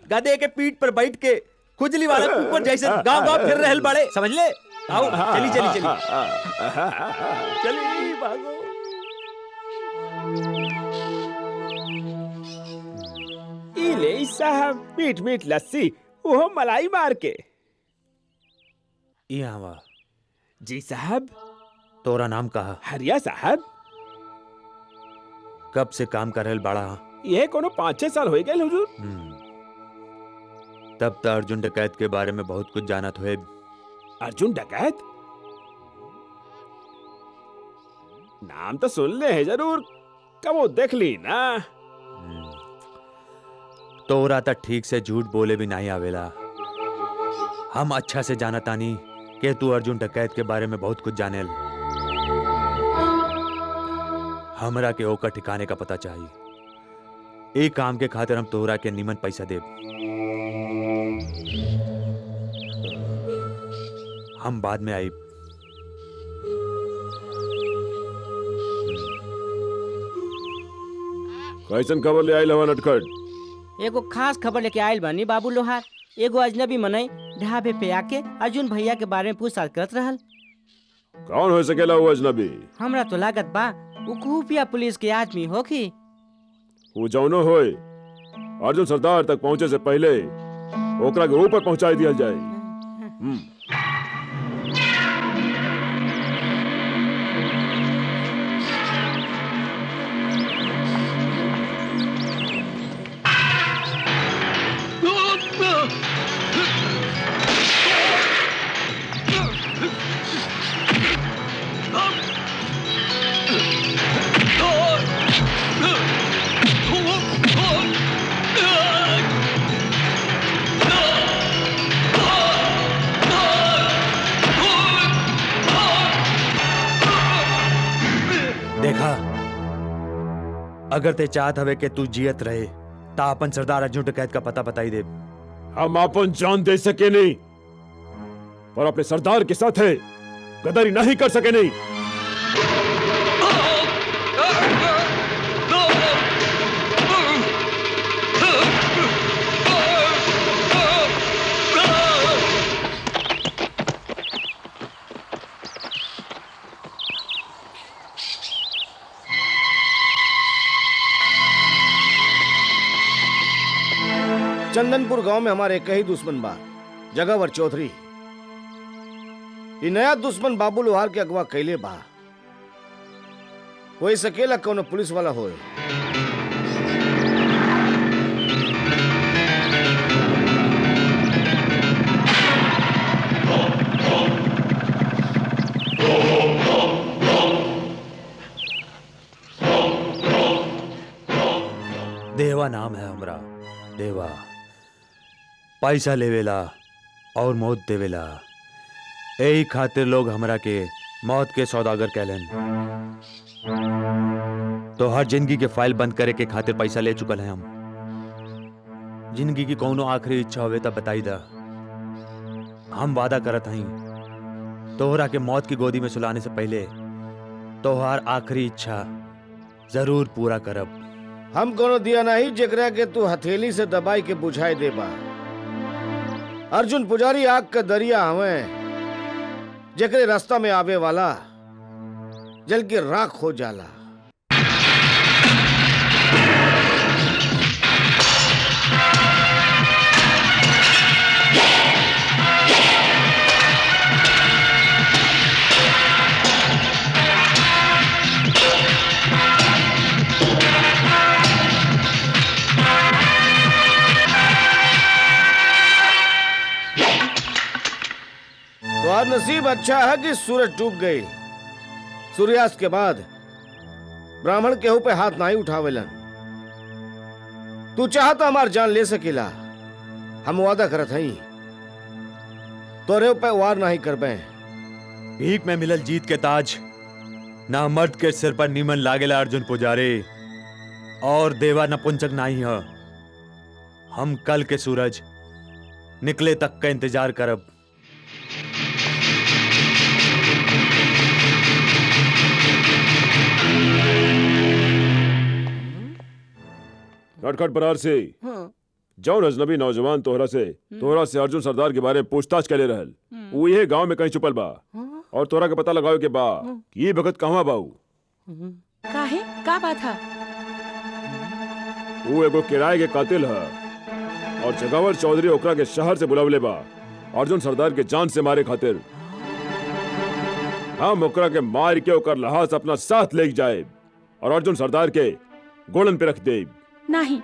गधे के पीठ पर बैठ के खुजली वाला कुकुर जैसे गांव गांव फिर रहल बड़े, समझ ले। आओ चली भागो। ले साहब मीठ मीठ लस्सी, वो मलाई मार के। यहाँ जी साहब। तोरा नाम कहा? हरिया साहब। कब से काम कर रहल बड़ा? ये कोनो 5-6 साल हो गए हुजूर। तब तो अर्जुन डकैत के बारे में बहुत कुछ जानत हुए। अर्जुन डकैत नाम तो सुन ले है जरूर, कब वो देख ली ना। तोरा तो ठीक से झूठ बोले भी नहीं आवेला। हम अच्छा से जानतानी कि तू अर्जुन डकैत के बारे में बहुत कुछ जानेल। हमरा के ओकर ठिकाने का पता चाहिए। एक काम के खातिर हम तोहरा के निमन पैसा देब। हम बाद में आई। कैसन खबर ले आइल हवा नटखट? एगो खास खबर लेके आयल बानी बाबू लोहार। एगो अजनबी मनई ढाबे पे आके अर्जुन भैया के बारे में पूछताछ करत रहल। कौन हो सकेला वो अजनबी? हमरा तो लागत बा वो खुफिया पुलिस के आदमी होखी। वो जौनो होए, अर्जुन सरदार तक पहुंचे से पहले ओकरा के ऊपर पहुंचा दिया जाए। देखा, अगर ते चाहत हवे कि तू जियत रहे ता अपन सरदार अर्जुन डकैत का पता बताई दे। हम अपन जान दे सके नहीं, पर अपने सरदार के साथ है गद्दारी नहीं कर सके नहीं। चंदनपुर गांव में हमारे एक ही दुश्मन बा, जगावर चौधरी। ये नया दुश्मन बाबू लोहार के अगवा कैले बा। कोई सकेला कौन पुलिस वाला होए। देवा नाम है हमरा। देवा पैसा लेवेला और मौत देवेला। यही खातिर लोग हमरा के मौत के सौदागर कहलन। तो हर जिंदगी के फाइल बंद करे के खातिर पैसा ले चुकल है हम। जिंदगी की कौनो आखिरी इच्छा होवे तब बताई दा। हम वादा करत हई तोहरा के मौत की गोदी में सुलाने से पहले तोहार आखिरी इच्छा जरूर पूरा करब। हम कोनो दिया नहीं जेकरा के तू हथेली से दबाई के बुझाई देबा। अर्जुन पुजारी आग का दरिया हमें जेकरे रास्ता में आवे वाला जल के राख हो जाला। तो नसीब अच्छा है कि सूरज डूब गई। सूर्यास्त के बाद ब्राह्मण केहू पे हाथ नहीं उठावेलन। तू चाहता हमार जान ले सकेला। हम वादा करत हई तोरे पे वार नहीं करबे। भीख में मिलल जीत के ताज ना मर्द के सिर पर नीमन लागेला अर्जुन पुजारी। और देवा नपुंसक नहीं है। हम कल के सूरज निकले तक का इंतजार करब। नटखट बरार से जौन अजनबी नौजवान तोहरा से अर्जुन सरदार के बारे में पूछताछ करे रहल, वो ये गांव में कहीं छुपल बा और तोहरा के पता लगावे के बा कि ये भगत कहवा बाऊ। काहे का बात है? वो एगो किराए के कातिल है और जगावर चौधरी ओकरा के शहर से बुलावले बा अर्जुन सरदार के जान से मारे खातिर। हम ओकरा के मार के ओकर लहास अपना साथ ले जाए और अर्जुन सरदार के गोलन पे रख दे। नहीं,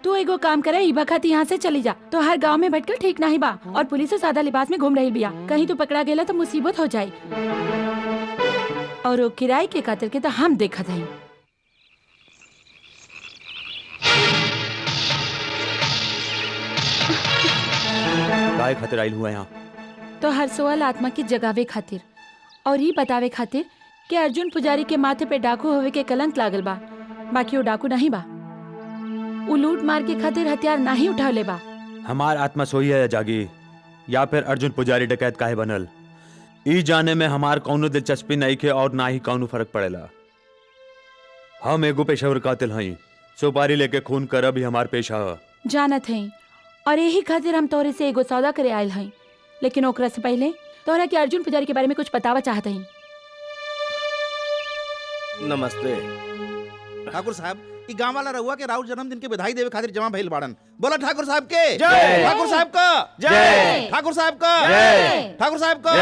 तू एगो काम करे, ई बखत यहाँ से चली जा। तो हर गांव में भटकर ठीक नहीं बा और पुलिस से सादा लिबास में घूम रही बिया। कहीं तू पकड़ा गेला तो मुसीबत हो जाए। और वो किराए के कातिल के तो हम देखत हई। काय खातिर आइल हुआ यहाँ? तो हर सोअल आत्मा की जगावे खातिर और ये बतावे खातिर कि अर्जुन पुजारी के माथे पे डाकू होवे के कलंक लागल बा, बाकी वो डाकू नहीं बा। वो लूट मार के खातिर हथियार नहीं उठावले बा। हमार आत्मा सोई है या जागी, या फिर अर्जुन पुजारी डकैत काहे बनल, ई जाने में हमार कौनो दिलचस्पी नहीं के और ना ही कौनो फर्क पड़ेला। हम एगो पेशेवर कातिल हई, सुपारी लेके खून करब ही हमार पेशा है। जानत हई, और यही खातिर हम तोरे से एगो सौदा करे आयल हई, लेकिन ओकरा से पहले तोरा के अर्जुन पुजारी के बारे में कुछ बतावा चाहत हई। नमस्ते ठाकुर साहब, ई गांव वाला रहुआ के राउर जन्मदिन के बधाई देवे खातिर जमा भइल बाड़न। बोला ठाकुर साहब के जय। ठाकुर साहब का जय। ठाकुर साहब का जय। ठाकुर साहब का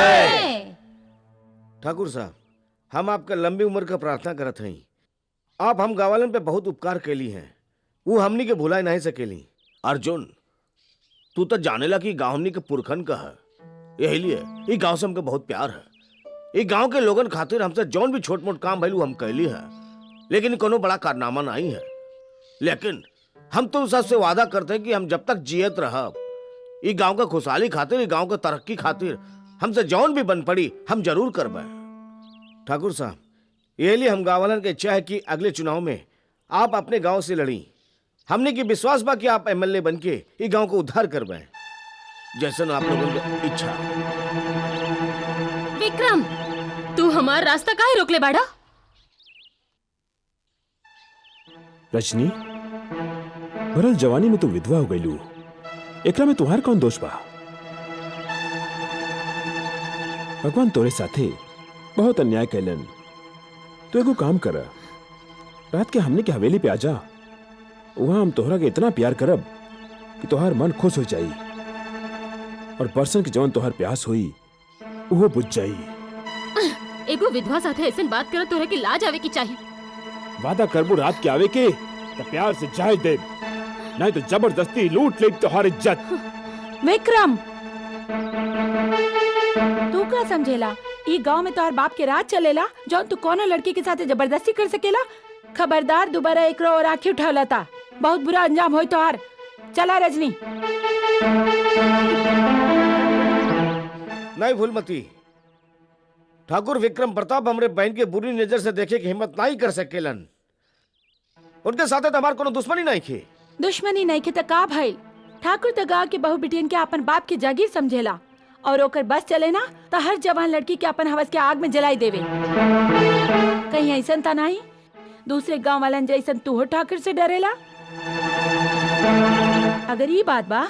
ठाकुर साहब, हम आपका लंबी उम्र का प्रार्थना करत हई। आप हम गांवलन पे बहुत उपकार कैली हैं, वो हमनी के भुला नहीं सकेली। अर्जुन, तू तो जानेला कि गांव हमनी के पुरखन का है, यही लिए ई गांव से हमके बहुत प्यार है। ई गांव के लोगन खातिर हमसे जौन भी छोट मोट काम भइल हम कैली है, लेकिन कोनो बड़ा कारनामा नहीं है। लेकिन हम तुम सबसे वादा करते हैं कि हम जब तक जियत रहब, ई गांव का खुशहाली खातिर, ई गांव का तरक्की खातिर हमसे जौन भी बन पड़ी हम जरूर करबे। ठाकुर साहब, ये लिए हम गांव वालन के इच्छा है कि अगले चुनाव में आप अपने गांव से लड़ी। हमने की विश्वास बा कि आप एमएलए बन के ई गांव को उद्धार करबे, जैसन आप लोगों की इच्छा। विक्रम, तू हमार रास्ता काहे रोकले बाड़ा? रजनी, भरल जवानी में तू विधवा हो गईलू, एकरा में तुहार कौन दोष बा? भगवान तोरे साथे बहुत अन्याय कैलन। तू एगो काम कर, रात के हमने के हवेली पे आजा, वहां हम तोहरा के इतना प्यार करब कि तोहार मन खुश हो जाई, और बरसन के जवन तोहार प्यास हुई वो बुझ जाई। एगो विधवा साथे ऐसन बात करत तोरे के लाज आवे की चाहिए। वादा करबू रात के आवे के तो प्यार से जाए दे, नहीं तो जबरदस्ती लूट ले तोहार इज्जत। विक्रम, तू क्या समझेला ई गांव में तोहर बाप के राज चलेला, जौन तू कोनो लड़की के साथ जबरदस्ती कर सकेला? खबरदार, दोबारा एकरो और आँखी उठावला ता बहुत बुरा अंजाम होई तोहार। चला रजनी। नहीं फूलमती, ठाकुर विक्रम प्रताप हमरे बहन के बुरी नजर से देखे की हिम्मत नहीं कर सकेलन। उनके साथ तो हमार कोनो दुश्मनी नहीं थी। दुश्मनी नहीं के तो का भाई? ठाकुर तो गाँव के बहु बिटियन के अपन बाप की जागीर समझेला, और ओकर बस चले ना तो हर जवान लड़की के अपन हवस के आग में जलाई देवे। कहीं ऐसन ता नहीं दूसरे गांव वालन जैसन तू हो ठाकुर से डरेला? अगर ये बात बा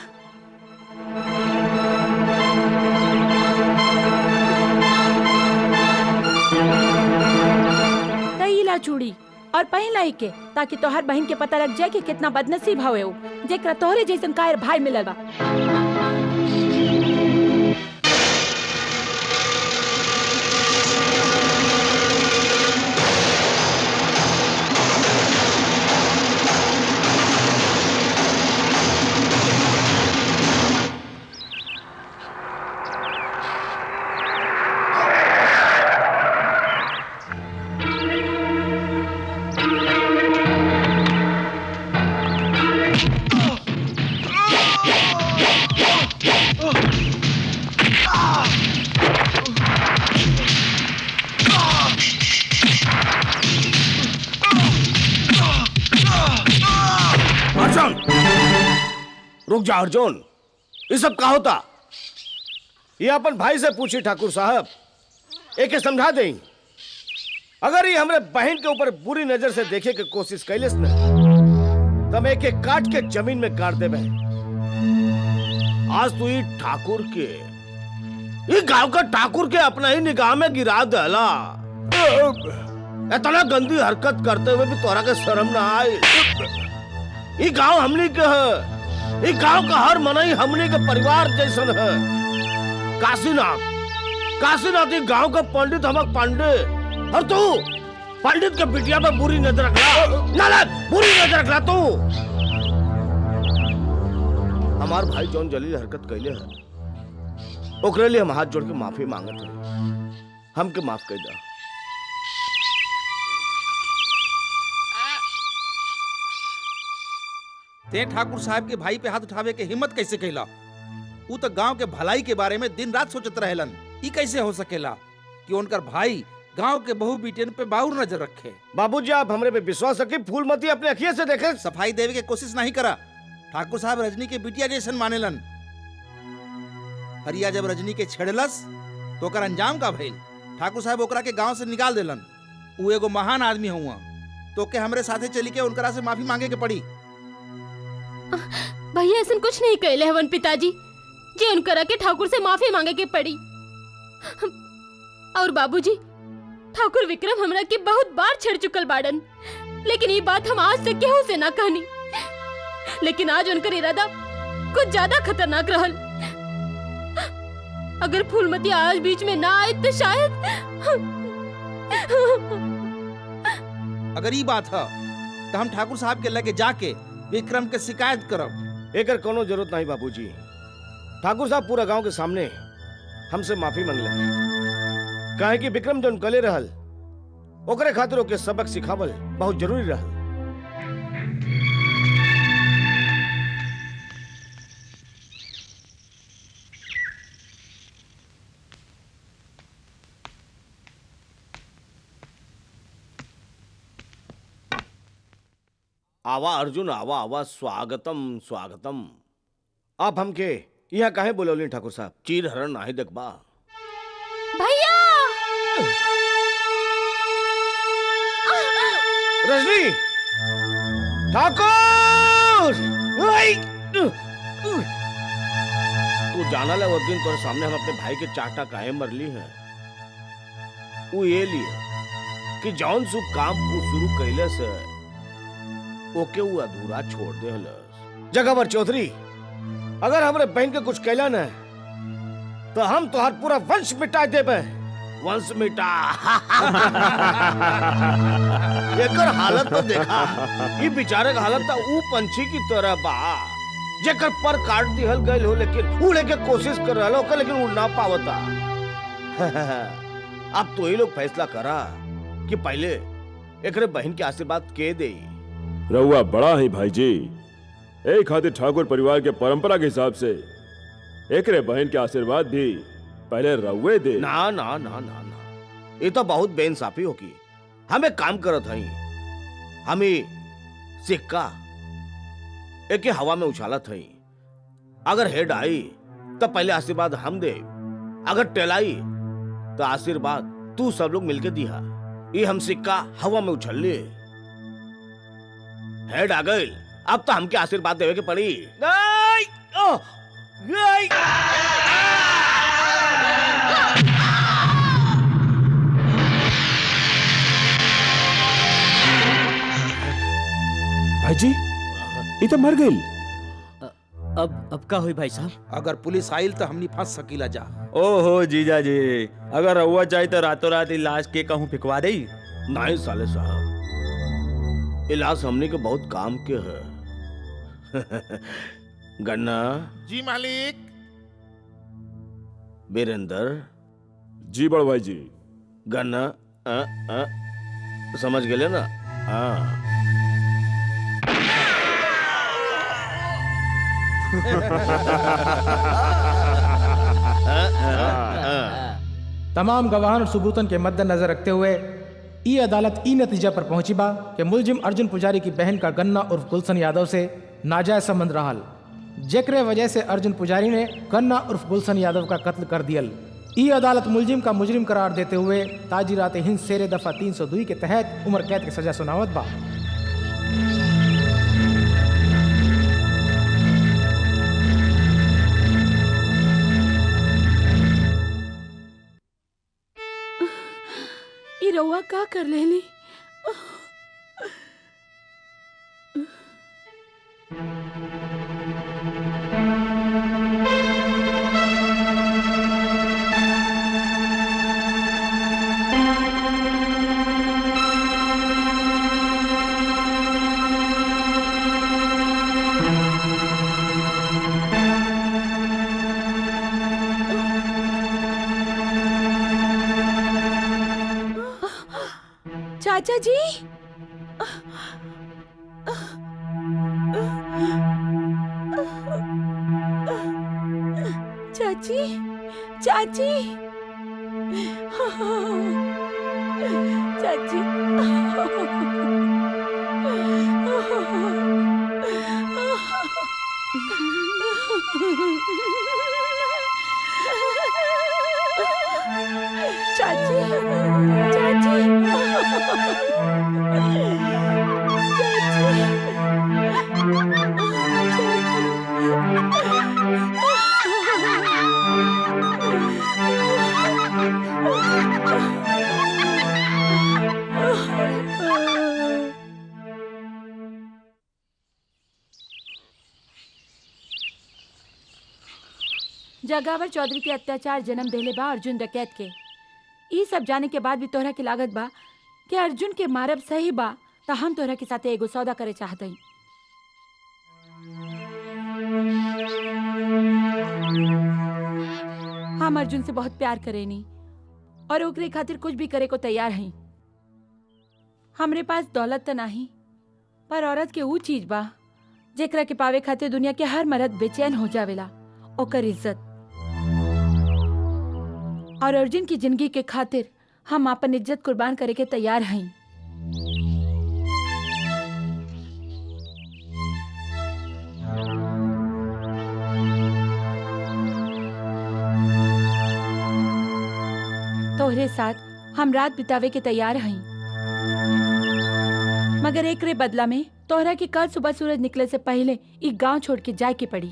तो ई ला चूड़ी और पहन लाई के, ताकि तोहर बहन के पता लग जाए कि कितना बदनसीब हवे वो, जेकरा तोहरे जैसन कायर भाई मिलल बा। रुक जा अर्जुन, ये सब क्या होता? ये अपन भाई से पूछी ठाकुर साहब, एक समझा दें। अगर ये हमरे बहन के ऊपर बुरी नजर से देखे की कोशिश कैलिस न, तब एक एक काट के जमीन में गाड़ देबे। आज तू ये ठाकुर के, ये गांव का ठाकुर के अपना ही निगाह में गिरा दला। इतना गंदी हरकत करते हुए भी तोरा के शर्म ना आए। ये गांव हमनी के है, ये गांव का हर मनई हमनी के परिवार जैसन है। काशीनाथ ये गांव का पंडित हमक पांडे, और तू पंडित के बिटिया पे बुरी नजर रखला, नालायक, बुरी नजर रखला तू। हमार भाई जौन जलील हरकत कैले है, ओकरे लिए हम हाथ जोड़ के माफी मांगत है, हमके माफ कर दा। ते ठाकुर साहब के भाई पे हाथ उठावे के हिम्मत कैसे कैला? वो तो गांव के भलाई के बारे में दिन रात सोचत रहेलन। ई कैसे हो सकेला कि उनकर भाई गांव के बहू बेटियन पे बाउर नजर रखे। बाबूजी आप हमरे पे विश्वास रखी, फूलमती अपने अखिए से देखे। सफाई देवे के कोशिश नहीं करा। ठाकुर साहब रजनी के बिटिया जैसन मानेलन। हरिया जब रजनी के छेड़लस तो ओकर अंजाम का भइल। ठाकुर साहब ओकरा के गांव से निकाल देलन। उ एगो महान आदमी हुआ, तो के हमरे साथे चली के उनकरा से माफी मांगे के पड़ी। भैया ऐसा कुछ नहीं कहले हवन पिताजी जी, उनकरा के ठाकुर से माफी मांगे के पड़ी। और बाबूजी, ठाकुर विक्रम हमरा के बहुत बार छेड़ चुकल बाड़न, लेकिन ये बात हम आज तक केहू से ना कहनी। लेकिन आज उनकर इरादा कुछ ज्यादा खतरनाक रहल। अगर फूलमती आज बीच में ना आए तो शायद अगर ये बात है तो हम ठाकुर साहब के लगे जाके विक्रम के शिकायत करब। एकर कोनो जरूरत नहीं बाबूजी। ठाकुर साहब पूरा गांव के सामने हमसे माफी मांग ले। काहे कि विक्रम जौन कले रहल ओकरे खातिर ओके सबक सिखावल बहुत जरूरी रहल। आवा अर्जुन, आवा आवा, स्वागतम स्वागतम। आप हमके यहाँ काहे बोलौली ठाकुर साहब? चीर हरण नाही देखबा। भैया रजनी, ठाकुर, तू जाना ले उस दिन तोरे सामने हम अपने भाई के चाटा काहे मरली है। वो ये लिए कि जौन सुख काम को शुरू कैले से ओके वो अधूरा छोड़ दे हलस। जगवर चौधरी, अगर हमरे बहन के कुछ कैला न तो हम तोहार पूरा वंश मिटा देबे। वंश मिटा। एकर हालत तो देखा। ये बेचारे का हालत तो ऊ पंछी की तरह बा जेकर पर काट दिहल गइल हो, लेकिन उड़े के कोशिश कर रहा हो लेकिन उड़ ना पावता। अब तो ये लोग फैसला करा कि पहले एकरे बहन के आशीर्वाद के दे। रहुआ बड़ा ही भाई जी। एक खातिर ठाकुर परिवार के परंपरा के हिसाब से एकरे बहन के आशीर्वाद भी पहले रहुए दे। ना ना ना ना ना, ये तो बहुत बेइंसाफी होगी। हम एक काम करत हई, हमें सिक्का एक हवा में उछालत हई। अगर हेड आई तो पहले आशीर्वाद हम दे, अगर टेल आई तो आशीर्वाद तू सब लोग मिलके दिया। ये हम सिक्का हवा में उछल लिए। हेड आ गई, अब तो हमके आशीर्वाद देवे के पड़ी। नहीं, नहीं। भाई जी, ये तो मर गई। अब का हुई भाई साहब? अगर पुलिस आइल तो हमनी फंस सकीला जा। ओहो जीजा जी, अगर रहुआ चाहे तो रातों रात लाश के कहूँ फिकवा दे। नहीं साले साहब, इलाज हमने के बहुत काम के है। गन्ना जी मालिक। बीरेंद्र जी बड़ भाई जी। गन्ना समझ गए ना? हाँ। तमाम गवाहन और सबूतन के मद्देनजर रखते हुए ई अदालत ई नतीजा पर पहुंची बा कि मुलजिम अर्जुन पुजारी की बहन का गन्ना उर्फ गुलशन यादव से नाजायज संबंध रहल, जेकरे वजह से अर्जुन पुजारी ने गन्ना उर्फ गुलशन यादव का कत्ल कर दियल। ई अदालत मुलजिम का मुजरिम करार देते हुए ताजीरात हिंद शेर दफा 302 के तहत उम्र कैद की सजा सुनावत बा। ई रउआ का कर लेली? चाचा जी, चाची, चाची, चाची। चाची, चाची। जगावर चौधरी के अत्याचार जन्म देले बा अर्जुन डकैत के। ई सब जाने के बाद भी तोहरा की लागत बा कि अर्जुन के मारब सही बा, त हम तोहरा के साथे एगो सौदा करे चाहत हई। हम अर्जुन से बहुत प्यार करेनी और ओकरे खातिर कुछ भी करे को तैयार हई। हमरे पास दौलत त नाही, पर औरत के ऊ चीज बा जेकरा के पावे खातिर दुनिया के हर मर्द बेचैन हो जावेला, ओकर इज्जत। और अर्जुन की जिंदगी के खातिर हम अपन इज्जत कुर्बान करे के तैयार हई। तोहरे साथ हम रात बितावे के तैयार हई, मगर एकरे बदला में तोहरा के कल सुबह सूरज निकले से पहले ई गांव छोड़ के जाए के पड़ी।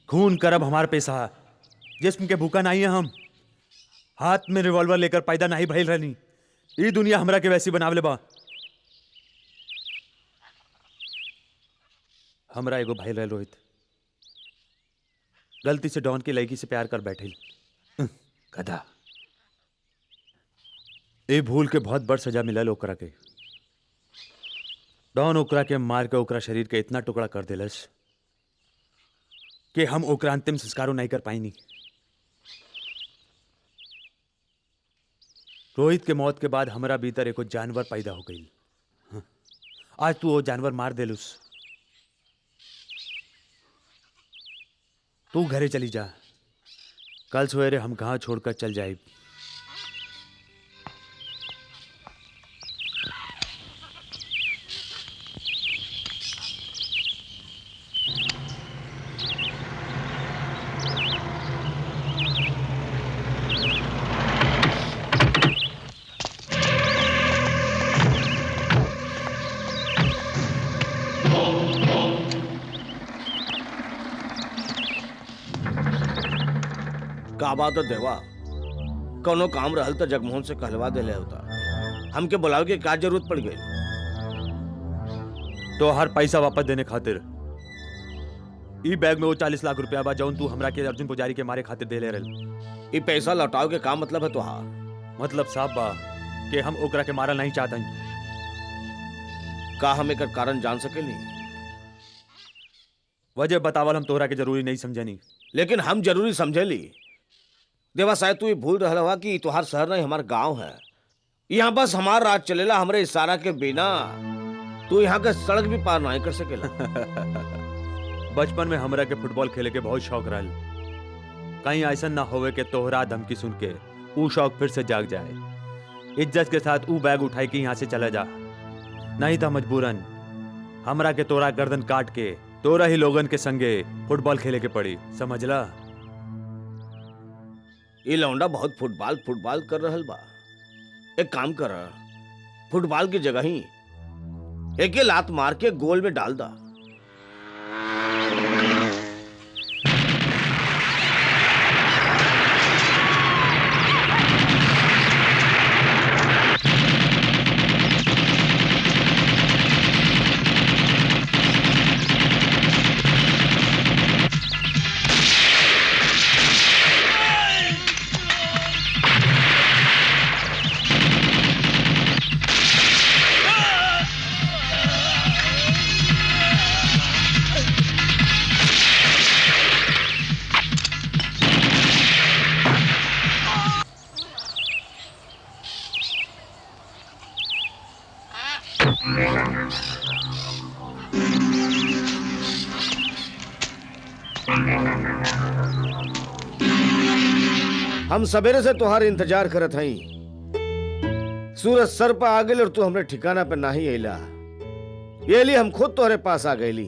खून करब हमार पैसा, जिस्म के भूखा नहीं है हम। हाथ में रिवॉल्वर लेकर पैदा नहीं भइल रहनी। ई दुनिया हमरा के वैसी बनावले बा। हमरा एगो भाई रह रोहित, गलती से डॉन की लड़की से प्यार कर बैठिल। गधा। ए भूल के बहुत बड़ सजा मिलल ओकरा के। डॉन ओकरा के मार के ओकरा शरीर के इतना टुकड़ा कर देलस कि हम ओकरा अंतिम संस्कारों नहीं कर पाईनी। रोहित के मौत के बाद हमारा भीतर एको जानवर पैदा हो गई। आज तू वो जानवर मार देलुस। तू घरे चली जा, कल सवेरे हम गांव छोड़कर चल जाए। का बात है देवा, कोनो काम रहल तो जगमोहन से कहलवा देले होता। हमके बुलावे के क्या जरूरत पड़ गई? तो हर पैसा वापस देने खातिर ई बैग में वो 40 लाख रुपया बा जौन तू हमरा के अर्जुन पुजारी के मारे खातिर दे ले रहल। ई पैसा लौटाओ के का मतलब है तुहार? मतलब साफ बा कि हम ओकरा के मारल नहीं चाहत हई। का हम एकर कारण जान सकेली? वजह बतावल हम तोहरा के जरूरी नहीं समझनी। लेकिन हम जरूरी समझेली। देवा शायद तू ये भूल रहा हुआ कि तुहार शहर नहीं हमार गांव है। यहाँ बस हमार राज चलेला हमरे इशारा के बिना। तू यहाँ का सड़क भी पार नहीं कर सकेला। बचपन में हमरा के फुटबॉल खेले के बहुत शौक रहल। कहीं ऐसा ना होवे कि तोहरा धमकी सुन के ऊ शौक फिर से जाग जाए। इज्जत के साथ ऊ बैग उठाई के यहाँ से चला जा, नहीं था मजबूरन हमरा के तोरा गर्दन काट के तोरा ही लोगन के संगे फुटबॉल खेले के पड़ी। समझला? ये लौंडा बहुत फुटबॉल कर रहल बा। एक काम कर, फुटबॉल की जगह ही एक लात मार के गोल में डाल दा। हम सवेरे से तुम्हारे इंतजार करत हई। सूरज सर पर आ गई और तू हमरे ठिकाना पे नहीं अला। ये लिए हम खुद तोहरे पास आ गईली।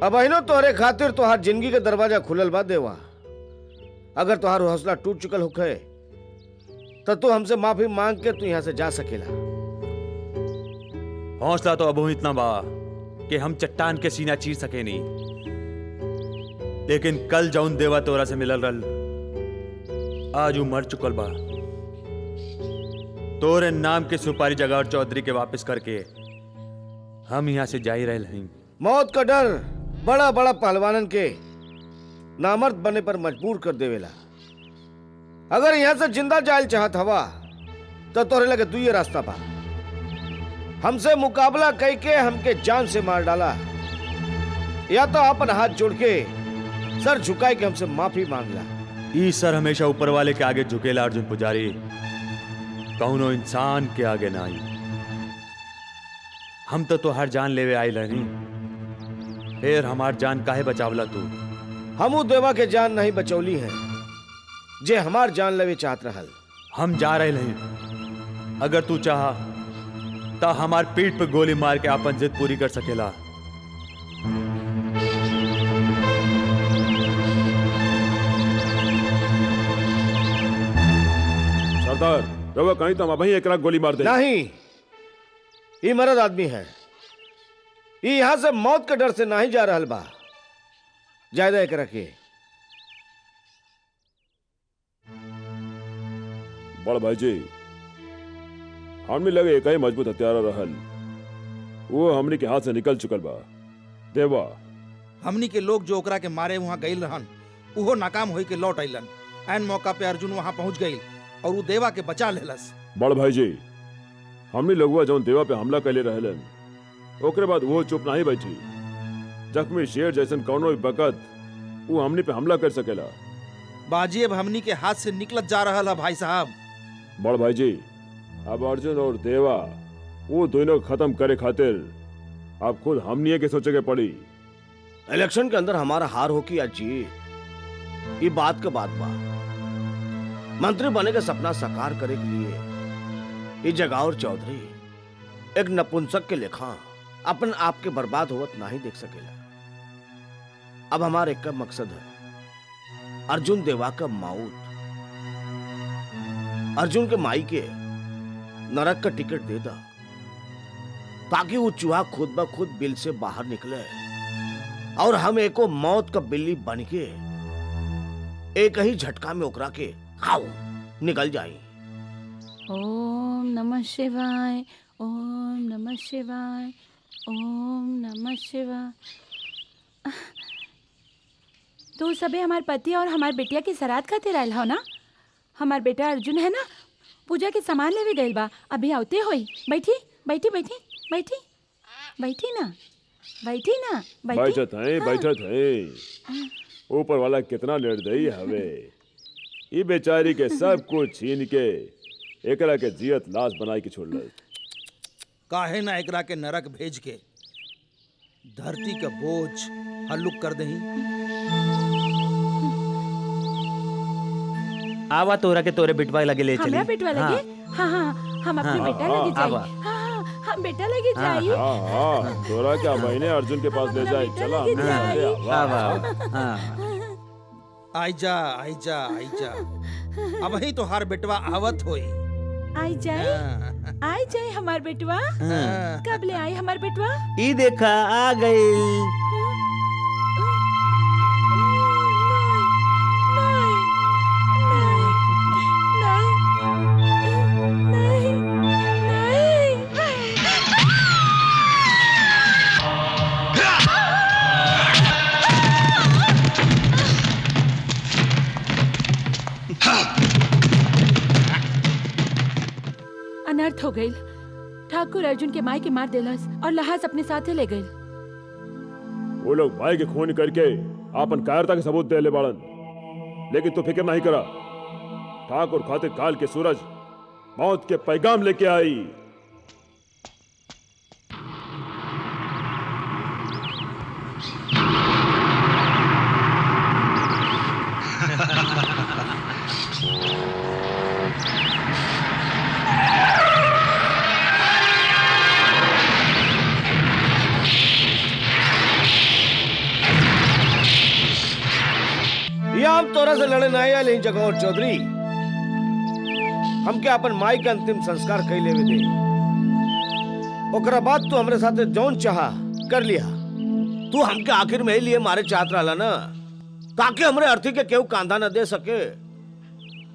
अब अहिनो तोहरे खातिर तोहार जिंदगी के दरवाजा खुलल बा देवा। अगर तोहार हौसला टूट चुकल होखे तो तू हमसे माफी मांग के तू यहाँ से जा सकेला। हौसला तो अब इतना बा कि हम चट्टान के सीना चीर सके नहीं। लेकिन कल जौन देवा तोरा से मिलल रल आज वो मर चुकल बा। तोरे नाम के सुपारी जगार चौधरी के वापस करके हम यहाँ से जा ही रहे हैं। मौत का डर बड़ा बड़ा पहलवानन के नामर्द बने पर मजबूर कर देवेला। अगर यहाँ से जिंदा जायल चाहत हवा तो तोरे लगे दुई रास्ता बा। हमसे मुकाबला कई के हमके जान से मार डाला, या तो अपन हाथ जोड़ के सर झुकाए के हमसे माफी मांगला। ई सर हमेशा ऊपर वाले के आगे झुकेला अर्जुन पुजारी, कौनो इंसान के आगे नहीं। हम तो हर जान लेवे आइल रहनी, फिर हमार जान काहे बचावला तू? हमू देवा के जान नहीं बचौली है जे हमार जान लेवे चाहत रहल। हम जा रहे हैं। अगर तू चाहा तो हमार पीठ पे गोली मार के अपन जिद पूरी कर सकेला। सरदार रवा कहीं तो वहीं एक रात गोली मार दे। नहीं, ये मर्द आदमी है। ये यहां से मौत के डर से नहीं जा रहल बा। ज्यादा एक रखे बड़ भाई जी, हमने लगे एक ही मजबूत हथियार रहल, वो हमनी के हाथ से निकल चुकल बा। देवा हमनी के लोग जो ओकरा के मारे वहाँ गईल रहन उहो नाकाम होई के लौट अइलन। ऐन मौका पे अर्जुन वहाँ पहुँच गईल और वो देवा के बचा लेलस। बड़ भाई जी, हमनी लोगवा जौन देवा पे हमला कैले रहलन ओकरे बाद वो चुप नहीं बैठी। जख्मी शेर जैसन कौनो भी बकत वो हमनी पे हमला कर सकेला। बाजी अब हमनी के हाथ से निकलत जा रहा है भाई साहब। बड़ भाई जी, अब अर्जुन और देवा वो दोनों खत्म करे खातिर अब खुद हमनी के सोचे के पड़ी। इलेक्शन के अंदर हमारा हार हो कि या जीत, ये बात के बात बा। मंत्री बने का सपना साकार करे के लिए ये जगावर चौधरी एक नपुंसक के लेखा अपन आप के बर्बाद होवत नहीं देख सकेला। अब हमारे एक का मकसद है अर्जुन देवा का मौत। अर्जुन के माई के नरक का टिकट दे दा ताकि वो चूहा खुद ब खुद बिल से बाहर निकले और हम एको मौत का बिल्ली बन के एक ही झटका में ओकरा के खाओ निकल जाए। ओम नमः शिवाय, ओम नमः शिवाय, ओम नमः शिवाय। तो सबे हमार पति और हमार बेटिया के सराद खातिर आयल हो ना? हमार बेटा अर्जुन है ना, पूजा के सामान लेवे गइल बा, अभी आवते होई। बैठी बैठी बैठी बैठी बैठी ना, बैठी ना, बैठत है बैठत है। ऊपर वाला कितना निर्दयी हवे, ये बेचारी के सब कुछ छीन के एकरा के जियत लाश बनाई के छोड़ल। काहे ना एकरा के नरक भेज के धरती का बोझ हल्लुक कर दही। आवा तोरा के तोरे बिटवा लगे ले चली। हमरा बेटवा लगे? हाँ हाँ, हम अपने बेटा लगे जाई। हाँ हम बेटा लगे जाई। हाँ तोरा क्या महीने अर्जुन के पास ले जाए। चला आई जा आई जा आई जा। अब ही तो हर बेटवा आवत होई। आई जाए हमार बेटवा। कब ले आई हमार बेटवा? ई देखा आ गई। अनर्थ हो गई। ठाकुर अर्जुन के माई के मार देलस और लहास अपने साथे ले गई। वो लोग भाई के खून करके आपन कायरता के सबूत दे ले बाड़न, लेकिन तू फिक्र नहीं करा। ठाकुर खातिर काल के सूरज मौत के पैगाम लेके आई। हम तोरा से लड़े नहीं आए जगौर चौधरी। हमके अपन माई के अंतिम संस्कार कई लेवे दे, ओकरा बाद तू हमरे साथे जौन चाहा कर लिया। तू हमके आखिर में ही लिए मारे चाहत रहा ना, ताकि हमरे अर्थी के केहू कांधा न दे सके।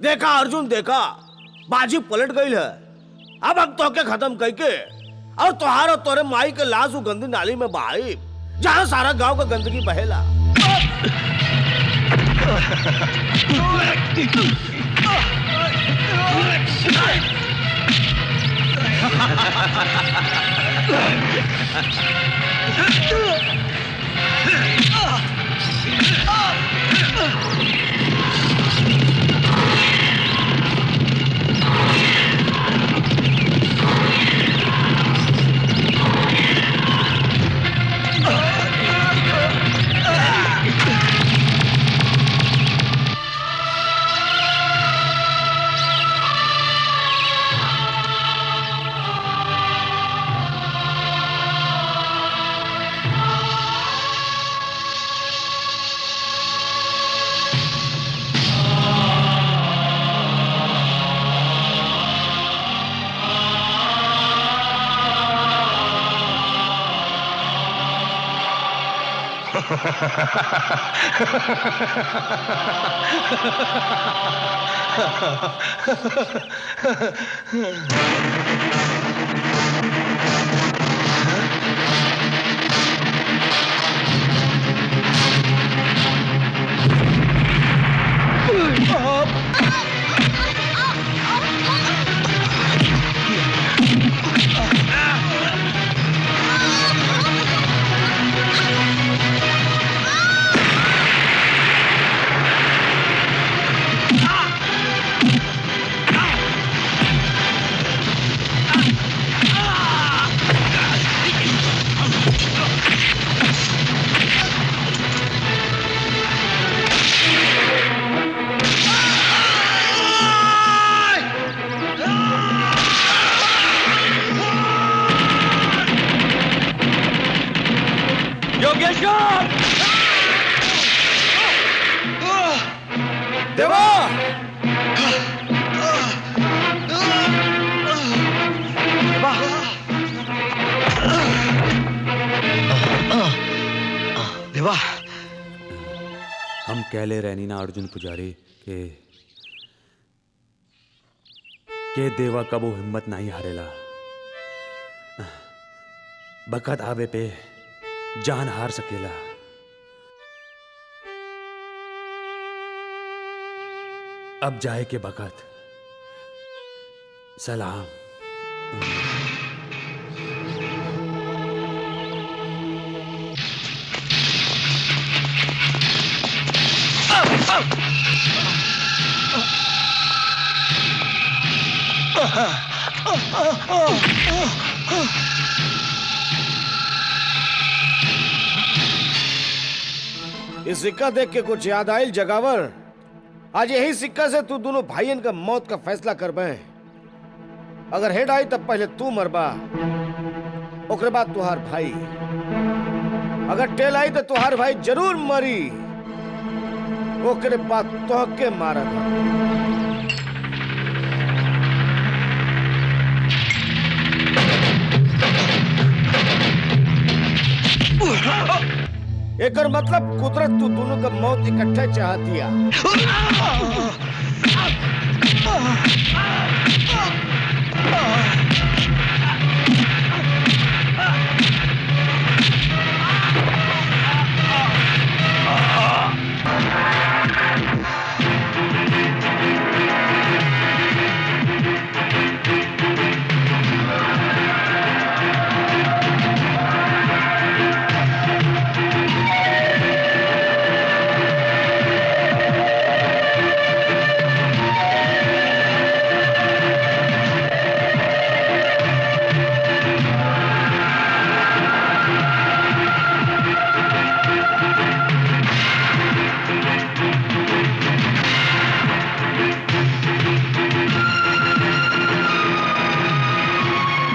देखा अर्जुन, देखा बाजी पलट गई है। अब हम तोके खत्म करके और तोहार और तोरे माई के लाश वो गंदी नाली में बहाई जहां सारा गांव का गंदगी बहेला। हम कहले रहनी ना अर्जुन पुजारी के देवा कबो हिम्मत नहीं हारेला। बखत आवे पे जान हार सकेला। अब जाए के बखत सलाम। इस सिक्का देख के कुछ याद आयल जगावर? आज यही सिक्का से तू दोनों भाइयन का मौत का फैसला कर बे। अगर हेड आई तब पहले तू मरबा, ओकरे बाद तुहार भाई। अगर टेल आई तो तुहार भाई जरूर मरी, ओकरे बाद तोहके मारा। एकर मतलब कुदरत तू दोनों का मौत इकट्ठे चाहतिया।